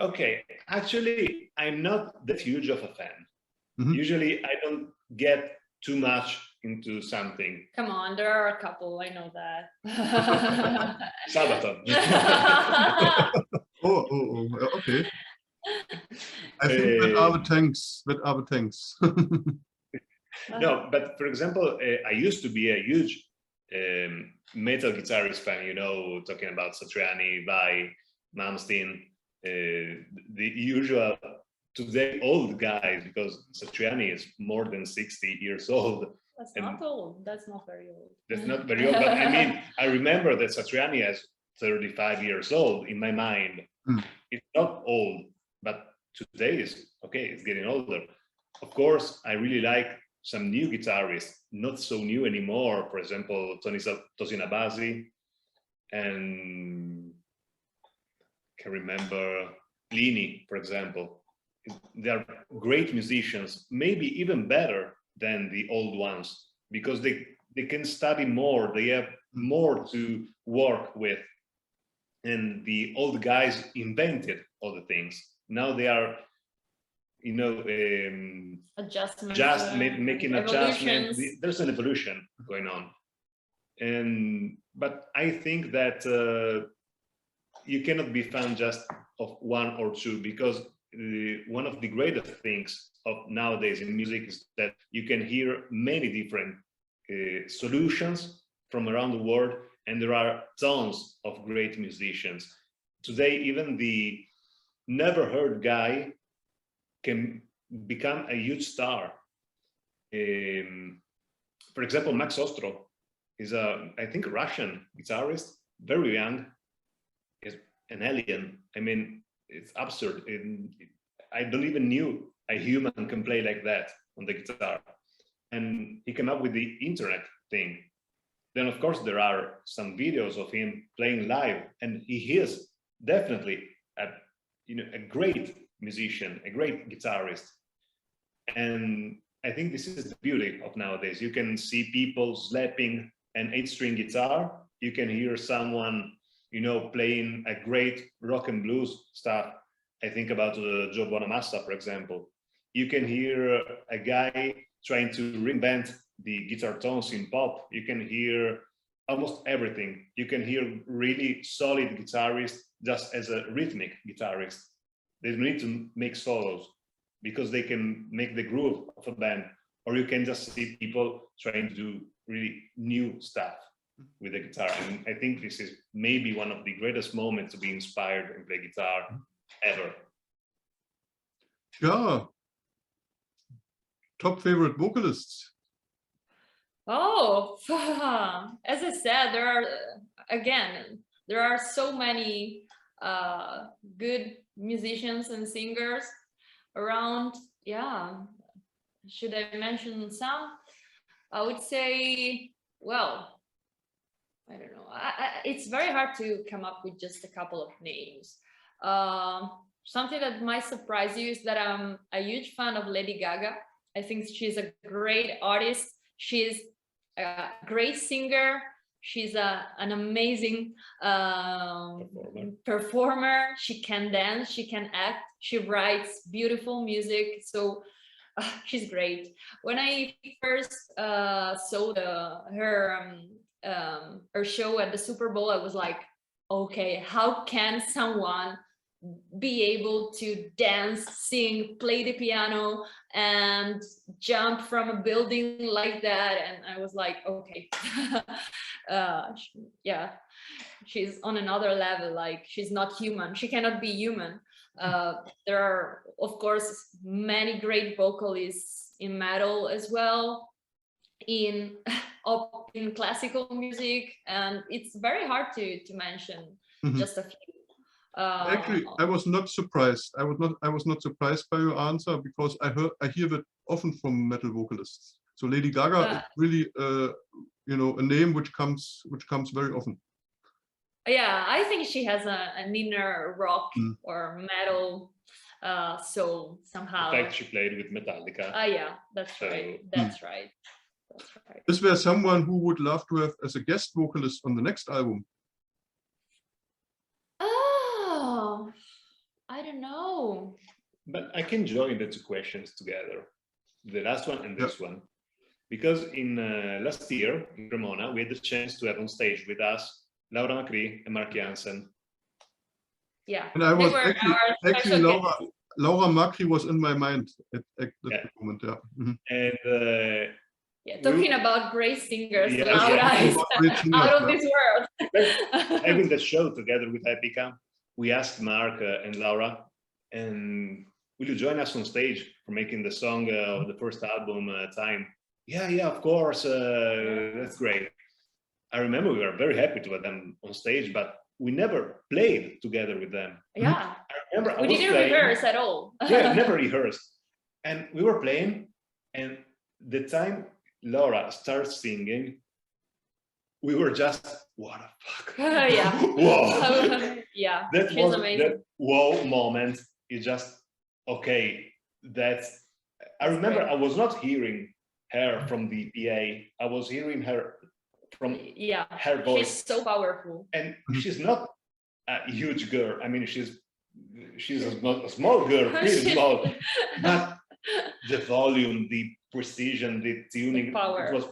Okay, actually, I'm not that huge of a fan. Mm-hmm. Usually, I don't get too much into something. Come on, there are a couple, I know that. Sabaton. Okay. I think that are the tanks. No, but for example, I used to be a huge metal guitarist fan, talking about Satriani, Vai, Malmsteen, the usual today old guys, because Satriani is more than 60 years old. That's not old. That's not very old. That's not very old, but I mean, I remember that Satriani is 35 years old in my mind. It's not old, but today is okay, it's getting older. Of course, I really like some new guitarists, not so new anymore. For example, Tosina Basi, and I can remember Lini, for example. They are great musicians, maybe even better than the old ones, because they can study more, they have more to work with. And the old guys invented all the things. Now they are, adjustments, just making adjustments. There's an evolution going on. But I think that you cannot be fan just of one or two, because one of the greatest things of nowadays in music is that you can hear many different solutions from around the world, and there are tons of great musicians. Today, even the never heard guy can become a huge star. For example, Max Ostro is I think, a Russian guitarist, very young, is an alien. I mean, it's absurd. I don't even knew a human can play like that on the guitar. And he came up with the internet thing. Then, of course, there are some videos of him playing live, and he is definitely a great musician, a great guitarist. And I think this is the beauty of nowadays. You can see people slapping an 8-string guitar. You can hear someone, playing a great rock and blues stuff. I think about Joe Bonamassa, for example. You can hear a guy trying to reinvent the guitar tones in pop. You can hear almost everything. You can hear really solid guitarists just as a rhythmic guitarist. They don't need to make solos because they can make the groove of a band. Or you can just see people trying to do really new stuff with the guitar. And I think this is maybe one of the greatest moments to be inspired and play guitar ever. Yeah. Top favorite vocalists? Oh, as I said, there are so many good musicians and singers around. Yeah, should I mention some? I would say, well, I don't know. It's very hard to come up with just a couple of names. Something that might surprise you is that I'm a huge fan of Lady Gaga. I think she's a great artist. She's a great singer. She's an amazing performer. She can dance, she can act, she writes beautiful music. So she's great. When I first saw her show at the Super Bowl, I was like, okay, how can someone be able to dance, sing, play the piano, and jump from a building like that? And I was like, okay, yeah, she's on another level. Like, she's not human. She cannot be human. There are, of course, many great vocalists in metal as well, in classical music, and it's very hard to mention just a few. Actually, I was not surprised. I was not surprised by your answer, because I hear that often from metal vocalists. So Lady Gaga is really a name which comes very often. Yeah, I think she has an inner rock or metal soul somehow. In fact, she played with Metallica. Yeah, that's right. That's right. That's right. Is there someone who would love to have as a guest vocalist on the next album? I don't know. But I can join the two questions together, the last one and this one, because in last year in Cremona we had the chance to have on stage with us Laura Macri and Mark Jansen. Yeah, and I was actually Laura Macri was in my mind at that moment. Yeah. And talking about great singers, Laura is out of this world. Having the show together with Epica, we asked Mark and Laura, and will you join us on stage for making the song of the first album, Time? Yeah, of course. That's great. I remember we were very happy to have them on stage, but we never played together with them. Yeah. I remember we didn't rehearse at all. Yeah, never rehearsed. And we were playing, and the time Laura starts singing, we were just, what the fuck? Yeah. Whoa. Yeah. That she's was amazing. that whoa moment. You just, okay, that's, I remember I was not hearing her from the PA. I was hearing her from her voice. She's so powerful. And she's not a huge girl. I mean, she's a small girl, really small. But the volume, the precision, the tuning, it was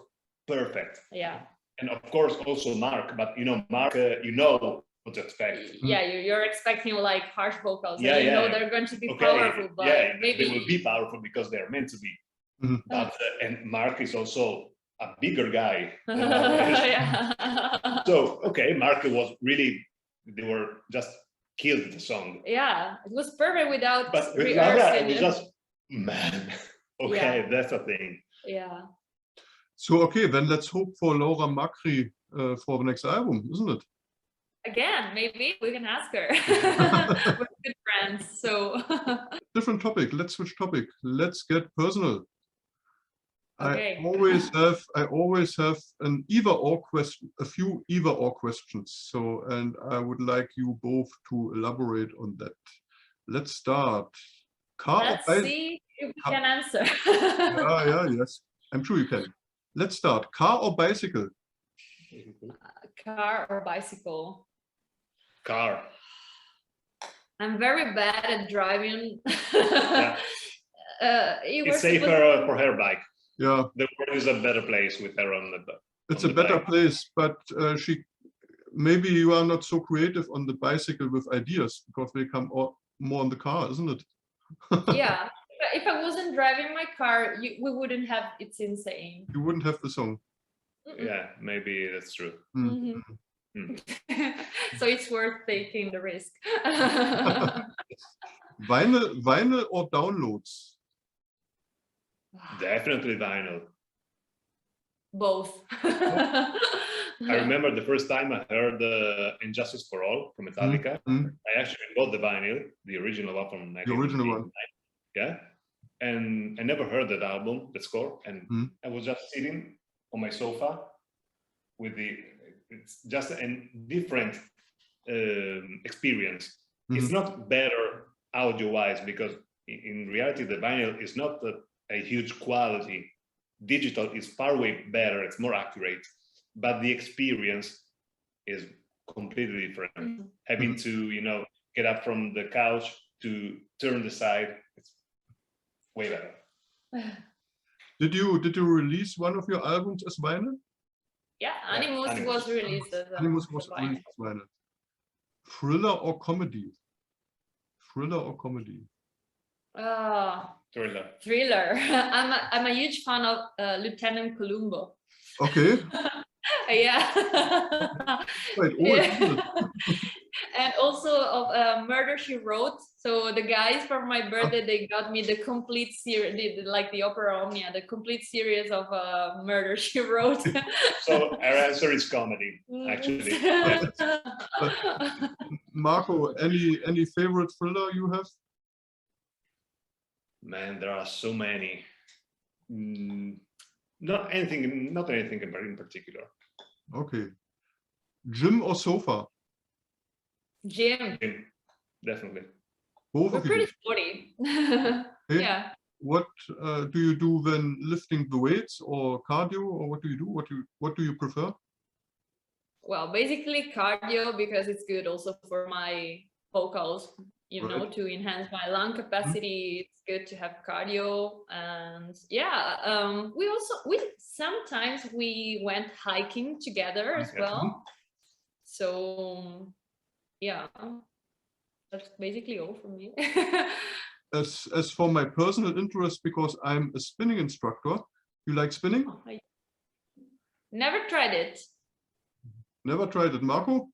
perfect. Yeah. And of course, also Mark, but Mark, what to expect. Yeah, you're expecting like harsh vocals. Yeah, and they're going to be powerful, but maybe they will be powerful because they're meant to be. But and Mark is also a bigger guy. Yeah. So, okay, Marco was really, they were just killed the song. Yeah, it was perfect without But with Laura, rehearsing it was it. just, man, okay, Yeah. that's a thing. Yeah. So, okay, then let's hope for Laura Macri for the next album, isn't it? Again, maybe we can ask her. We're good friends, so. Different topic. Let's switch topic. Let's get personal. Okay. I always have an either-or question, a few either-or questions. So, and I would like you both to elaborate on that. Let's start. Let's see if we can answer. Yes. I'm sure you can. Let's start. Car or bicycle? Car or bicycle? Car. I'm very bad at driving. Yeah. It's safer for her bike. Yeah. The world is a better place with her on the bike. It's a better place, but maybe you are not so creative on the bicycle with ideas because they come more on the car, isn't it? Yeah. If I wasn't driving my car, we wouldn't have It's Insane. You wouldn't have the song. Yeah, maybe that's true. Mm. Mm. So it's worth taking the risk. Vinyl or downloads? Definitely vinyl. Both. I remember the first time I heard Injustice for All from Metallica. I actually bought the vinyl, the original one from 1989. The original one. Yeah. And I never heard that album, the score. And I was just sitting on my sofa with it's just a different experience. It's not better audio-wise because in reality, the vinyl is not a huge quality. Digital is far way better, it's more accurate, but the experience is completely different. Having to, get up from the couch to turn the side, it's way better. Did you release one of your albums as vinyl? Yeah, Animus was released as Animus was released as vinyl. Thriller or comedy? Thriller or comedy? Thriller. I'm a huge fan of Lieutenant Columbo. Okay. Yeah. Wait, Yeah. And also of Murder, She Wrote. So the guys for my birthday, they got me the complete series, like the Opera Omnia, the complete series of Murder, She Wrote. So our answer is comedy, actually. Yeah. Marco, any favorite thriller you have? Man, there are so many. Not anything in particular. Okay. Gym or sofa? Gym. Definitely. Both We're of you. pretty sporty. Okay. Yeah. What do you do when lifting the weights or cardio, or what do you do? What do you prefer? Well, basically cardio, because it's good also for my vocals, Right. to enhance my lung capacity. It's good to have cardio. And yeah, we sometimes went hiking together as well. So yeah, that's basically all for me. As for my personal interest, because I'm a spinning instructor, you like spinning? Never tried it. Never tried it, Marco?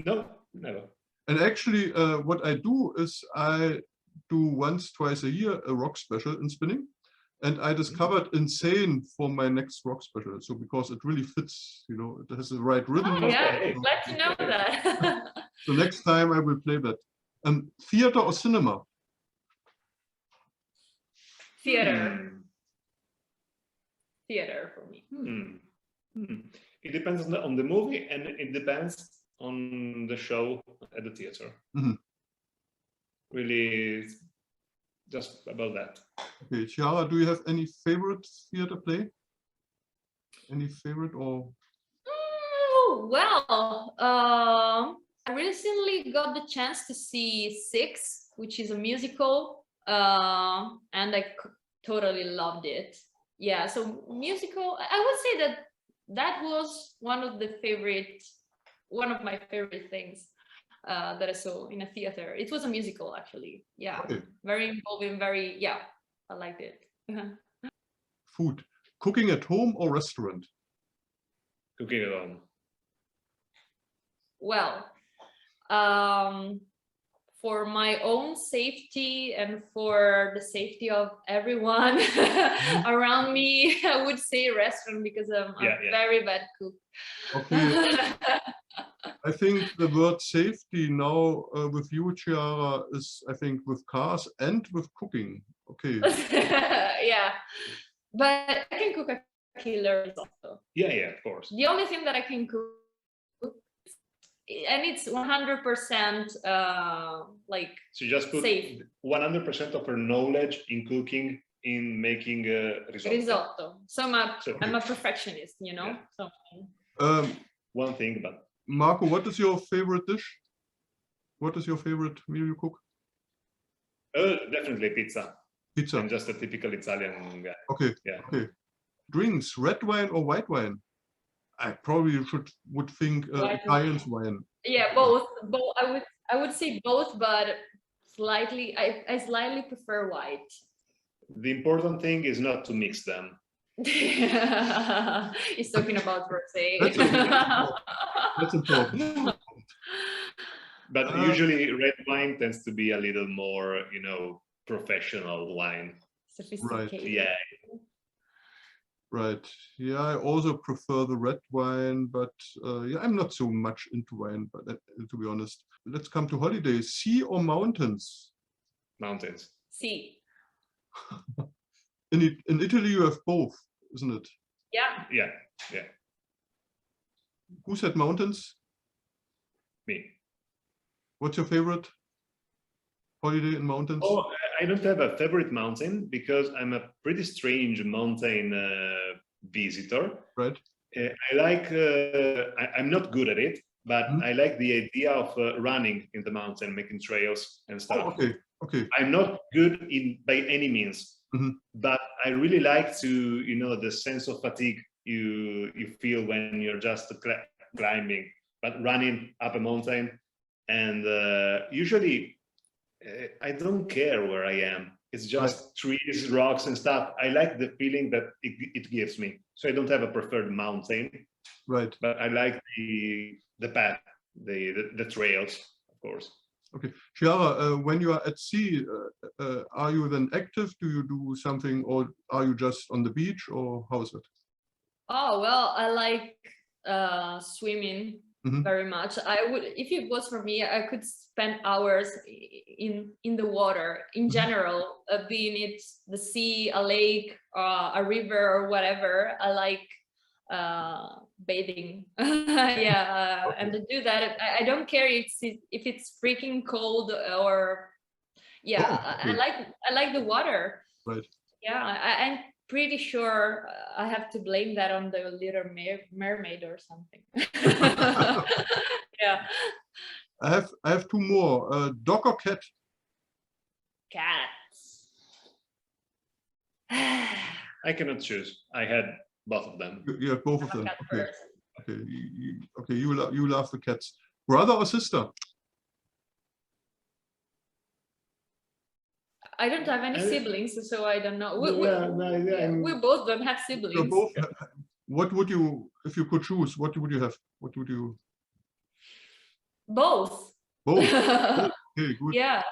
No, never. And actually, what I do is I do once, twice a year a rock special in spinning, and I discovered Insane for my next rock special. So because it really fits, it has the right rhythm. Oh, yeah, glad to know that. So next time I will play that. Theater or cinema? Theater. Theater for me. It depends on the movie, and it depends on the show at the theater. Really, just about that. Okay, Chiara, do you have any favorite theater play? Any favorite or? Well, I recently got the chance to see Six, which is a musical, and I totally loved it. Yeah, so musical, I would say that was one of my favorite things that I saw in a theater. It was a musical, actually. Yeah, okay. Very involving, I liked it. Food, cooking at home or restaurant? Cooking at home. Well, for my own safety and for the safety of everyone around me, I would say restaurant because I'm a very bad cook. Okay. I think the word safety now with you, Chiara, is I think with cars and with cooking. Okay. Yeah, but I can cook a killer risotto. Yeah, of course. The only thing that I can cook, and it's 100% like so you just put safe. 100% of her knowledge in cooking, in making risotto. So I'm a perfectionist, you know. Yeah. So one thing, but Marco, what is your favorite dish? What is your favorite meal you cook? Definitely pizza. Pizza. I'm just a typical Italian guy. Okay. Yeah. Okay. Drinks, red wine or white wine? I probably would think Italian's wine. Yeah, both. I would say both, but slightly. I slightly prefer white. The important thing is not to mix them. He's talking about rosé. That's important. But usually red wine tends to be a little more, you know, professional wine. Sophisticated. Right. Yeah. Right. Yeah, I also prefer the red wine, but yeah, I'm not so much into wine, but to be honest. Let's come to holidays. Sea or mountains? Mountains. Sea. In Italy, you have both, isn't it? Yeah. Yeah. Who said mountains? Me. What's your favorite holiday in mountains? Oh, I don't have a favorite mountain because I'm a pretty strange mountain visitor. Right. I like, I'm not good at it, but I like the idea of running in the mountain, making trails and stuff. Oh, okay. I'm not good by any means, but I really like to, you know, the sense of fatigue you feel when you're just climbing, but running up a mountain. And usually I don't care where I am. It's just trees, rocks and stuff. I like the feeling that it gives me. So I don't have a preferred mountain. Right. But I like the path, the trails, of course. Okay. Chiara, when you are at sea, are you then active? Do you do something, or are you just on the beach, or how is it? Oh, well, I like swimming very much. I would, if it was for me, I could spend hours in the water in general, being it the sea, a lake, a river, or whatever. I like bathing. And to do that, I don't care if it's freaking cold or I like the water. Right. Yeah, I'm pretty sure I have to blame that on the Little Mermaid or something. Yeah. I have two more. Dog or cat? Cats. I cannot choose. I had both of them. You have both of them. Okay. Person. Okay. You love the cats. Brother or sister? I don't have any siblings, so I don't know. We both don't have siblings. You're both. What would you, if you could choose? What would you have? What would you? Both. Both. Okay, good. Yeah.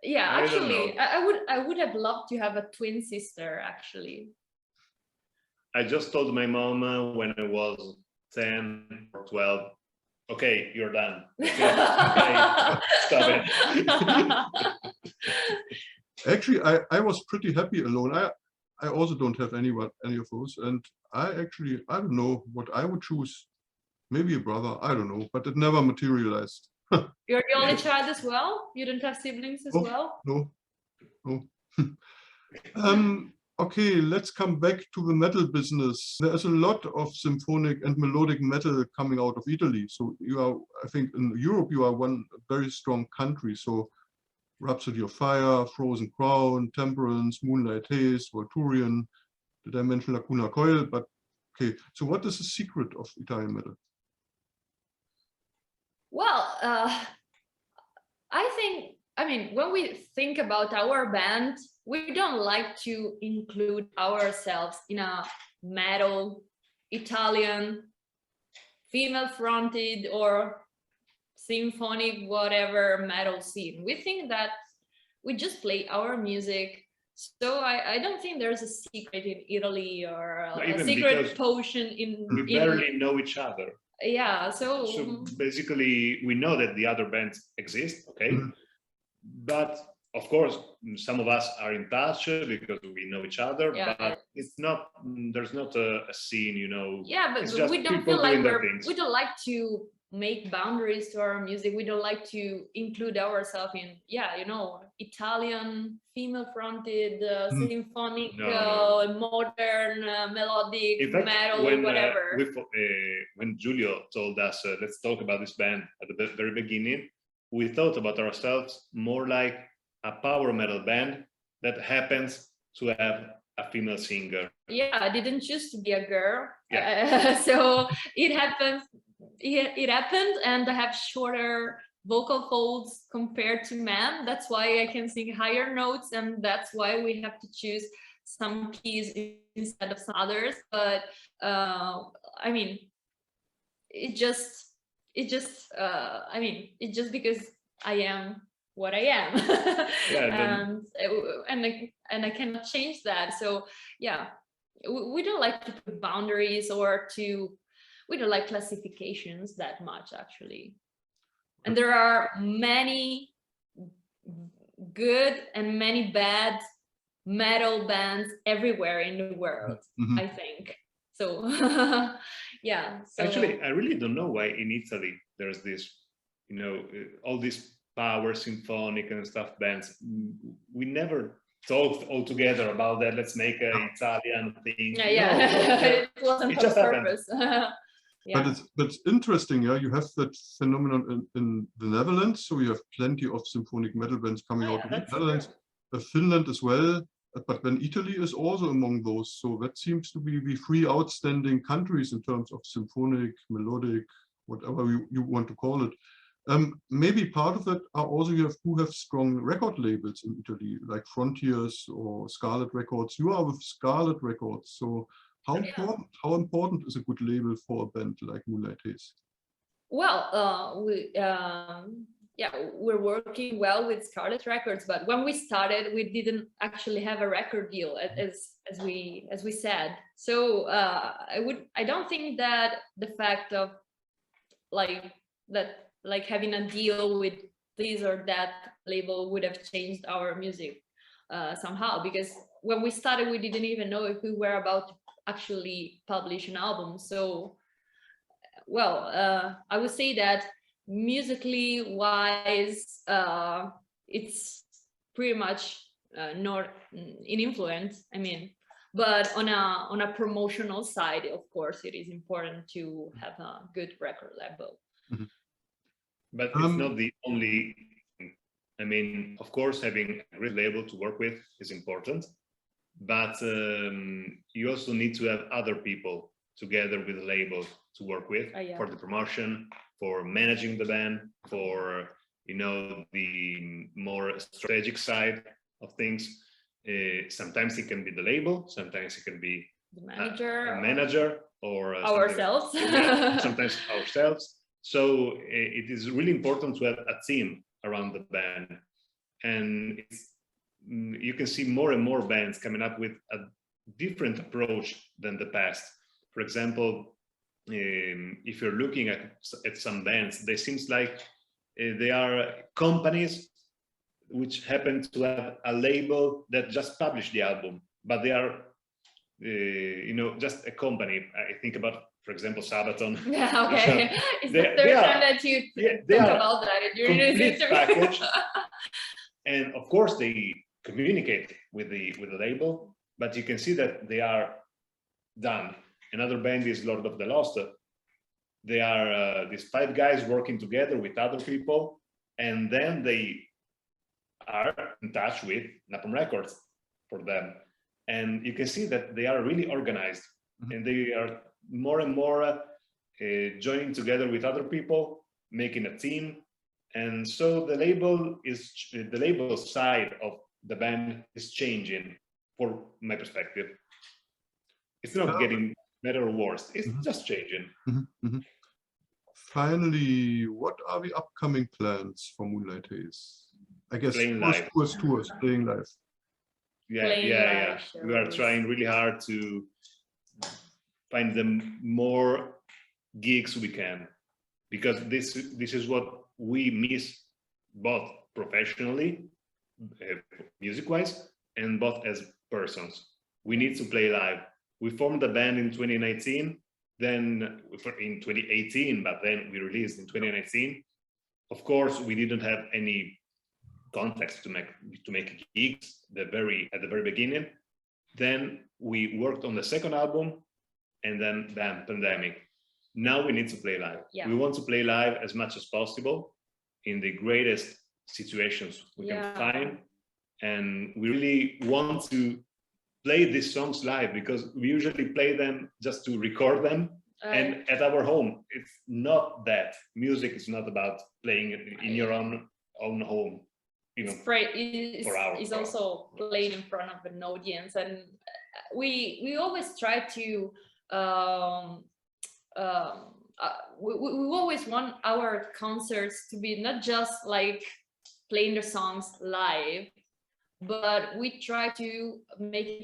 Yeah. Actually, I would have loved to have a twin sister. Actually. I just told my mom when I was 10 or 12. Okay, you're done. Okay, stop it. Actually, I was pretty happy alone. I also don't have any of those, and I don't know what I would choose. Maybe a brother, I don't know, but it never materialized. You're the only child as well? You don't have siblings as well? No. Okay, let's come back to the metal business. There's a lot of symphonic and melodic metal coming out of Italy. So you are, I think in Europe, you are one very strong country. So Rhapsody of Fire, Frozen Crown, Temperance, Moonlight Haze, Volturian, did I mention Lacuna Coil? But okay, so what is the secret of Italian metal? Well, I think I mean, when we think about our band, we don't like to include ourselves in a metal, Italian, female-fronted or symphonic, whatever metal scene. We think that we just play our music. So I don't think there's a secret in Italy or a secret potion in... We barely know each other. Yeah, so basically we know that the other bands exist, okay? But of course, some of us are in touch because we know each other, but it's not, there's not a scene, you know. Yeah, but we don't feel like we don't like to make boundaries to our music. We don't like to include ourselves in, you know, Italian, female-fronted, symphonic, modern, melodic, metal, whatever. When Giulio told us, let's talk about this band at the very beginning, we thought about ourselves more like a power metal band that happens to have a female singer. Yeah, I didn't choose to be a girl. Yeah. So it happens. It happened, and I have shorter vocal folds compared to men. That's why I can sing higher notes, and that's why we have to choose some keys instead of some others. But I mean, it's just because I am what I am, and I cannot change that. So yeah, we don't like to put boundaries we don't like classifications that much, actually. And there are many good and many bad metal bands everywhere in the world, I think. So yeah. So, actually, I really don't know why in Italy there's this, you know, all these power symphonic and stuff bands. We never talked all together about that. Let's make an Italian thing. It wasn't on purpose. Yeah. But it's interesting, yeah. You have that phenomenon in the Netherlands, so you have plenty of symphonic metal bands coming out of the Netherlands, Finland as well. But then Italy is also among those, so that seems to be the three outstanding countries in terms of symphonic, melodic, whatever you want to call it. Maybe part of that are also who have strong record labels in Italy, like Frontiers or Scarlet Records. You are with Scarlet Records, so how important is a good label for a band like Moonlight Haze? Well, we're working well with Scarlet Records, but when we started, we didn't actually have a record deal, as we said. So I don't think that the fact of having a deal with this or that label would have changed our music somehow, because when we started, we didn't even know if we were about to actually publish an album. So, well, I would say that musically wise, it's pretty much not in influence. I mean, but on a promotional side, of course, it is important to have a good record label. But it's not the only thing. I mean, of course, having a great label to work with is important, but you also need to have other people together with the label to work with for the promotion, for managing the band, for, you know, the more strategic side of things. Sometimes it can be the label, sometimes it can be the manager, a manager, or ourselves. Sometimes ourselves. So it is really important to have a team around the band, and you can see more and more bands coming up with a different approach than the past. For example, if you're looking at some bands, they seems like they are companies which happen to have a label that just published the album, but they are, you know, just a company. I think about, for example, Sabaton. Yeah, okay. It's the third time that you talk about that during this interview. And of course, they communicate with the label, but you can see that they are done. Another band is Lord of the Lost. They are these 5 guys working together with other people, and then they are in touch with Napalm Records for them. And you can see that they are really organized, and they are more and more joining together with other people, making a team, And so the label side of the band is changing, for my perspective. It's not getting better or worse, it's just changing. Finally, what are the upcoming plans for Moonlight Haze? I guess tours, playing live. Yeah. We are trying really hard to find the more gigs we can, because this is what we miss, both professionally, music-wise, and both as persons. We need to play live. We formed the band in 2019, then in 2018, but then we released in 2019. Of course, we didn't have any context to make gigs at the very beginning. Then we worked on the second album, and then bam, pandemic. Now we need to play live. We want to play live as much as possible in the greatest situations we can find, and we really want to play these songs live, because we usually play them just to record them and at our home. It's not that music is not about playing in your own home. You know, it's also playing in front of an audience, and we always try to we always want our concerts to be not just like playing the songs live, but we try to make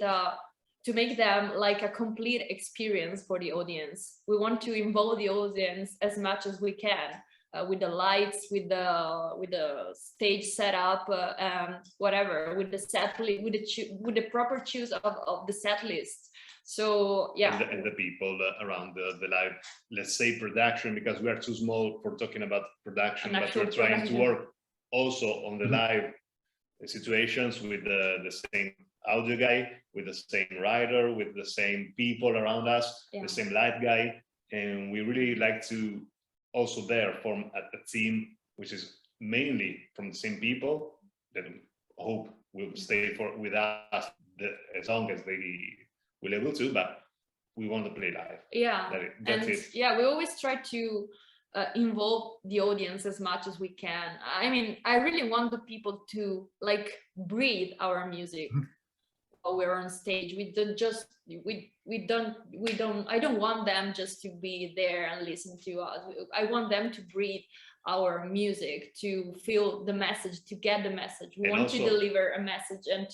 them like a complete experience for the audience. We want to involve the audience as much as we can. With the lights, with the stage setup, and whatever, with the set list, with the proper choose of the set list. So and the people around the live, let's say, production, because we are too small for talking about production, but we're trying to work also on the live situations with the same audio guy, with the same writer, with the same people around us, the same light guy, and we really like to also there form a team which is mainly from the same people that we hope will stay with us as long as they will able to, but we want to play live. That's it. We always try to involve the audience as much as we can. I mean, I really want the people to like breathe our music while we're on stage. I don't want them just to be there and listen to us. I want them to breathe our music, to feel the message, to get the message. We want to deliver a message, and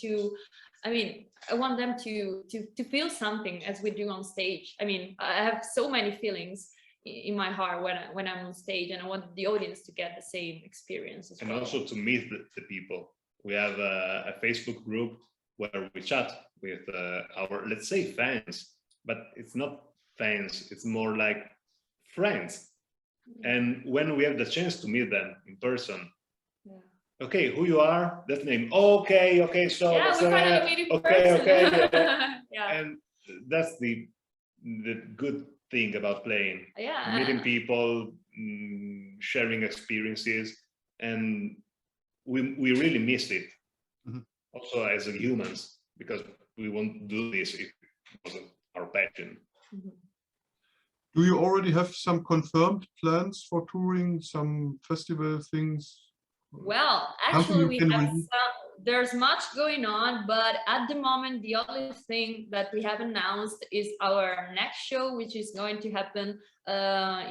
I want them to feel something as we do on stage. I mean, I have so many feelings in my heart when I'm on stage, and I want the audience to get the same experience as well. And also to meet the people. We have a Facebook group where we chat with our, let's say, fans, but it's not fans, it's more like friends. And when we have the chance to meet them in person, okay, who you are, that name, okay, so we finally meet in person. And that's the good thing about playing, meeting people, sharing experiences, and we really miss it. Also as humans, because we won't do this if it wasn't our passion. Do you already have some confirmed plans for touring, some festival things? Well, actually we have there's much going on, but at the moment the only thing that we have announced is our next show, which is going to happen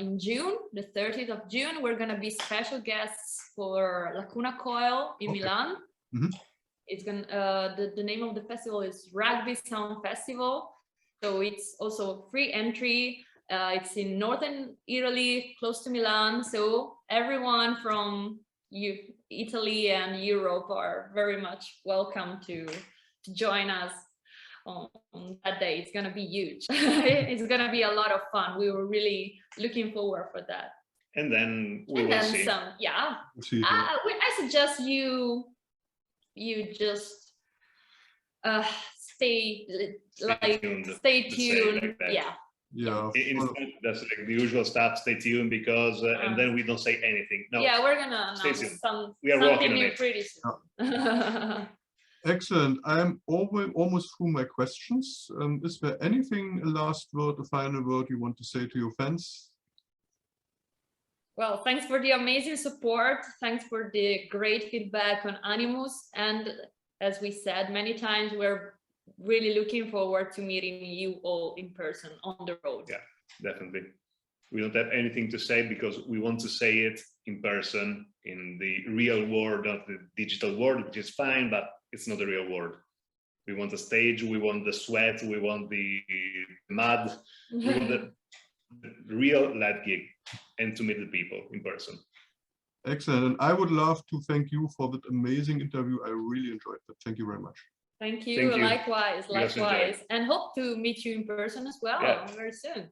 in June, the 30th of June. We're going to be special guests for Lacuna Coil in Milan. It's gonna the name of the festival is Rugby Sound Festival, so it's also free entry. It's in northern Italy, close to Milan, so everyone from Italy and Europe are very much welcome to join us on that day. It's gonna be huge. It's gonna be a lot of fun. We were really looking forward for that. And then we will see. I suggest you just stay tuned. That's like the usual stuff. Stay tuned, because and then we don't say anything. No. We're gonna announce something new pretty soon. Excellent. I'm almost through my questions. Is there anything, a last word, a final word you want to say to your fans? Well, thanks for the amazing support. Thanks for the great feedback on Animus. And as we said many times, we're really looking forward to meeting you all in person on the road. Yeah, definitely. We don't have anything to say because we want to say it in person, in the real world, not the digital world, which is fine, but it's not the real world. We want a stage, we want the sweat, we want the mud, we want the real live gig and to meet the people in person. Excellent. And I would love to thank you for that amazing interview. I really enjoyed it. Thank you very much. Thank you. Thank you. Likewise. And hope to meet you in person as well very soon.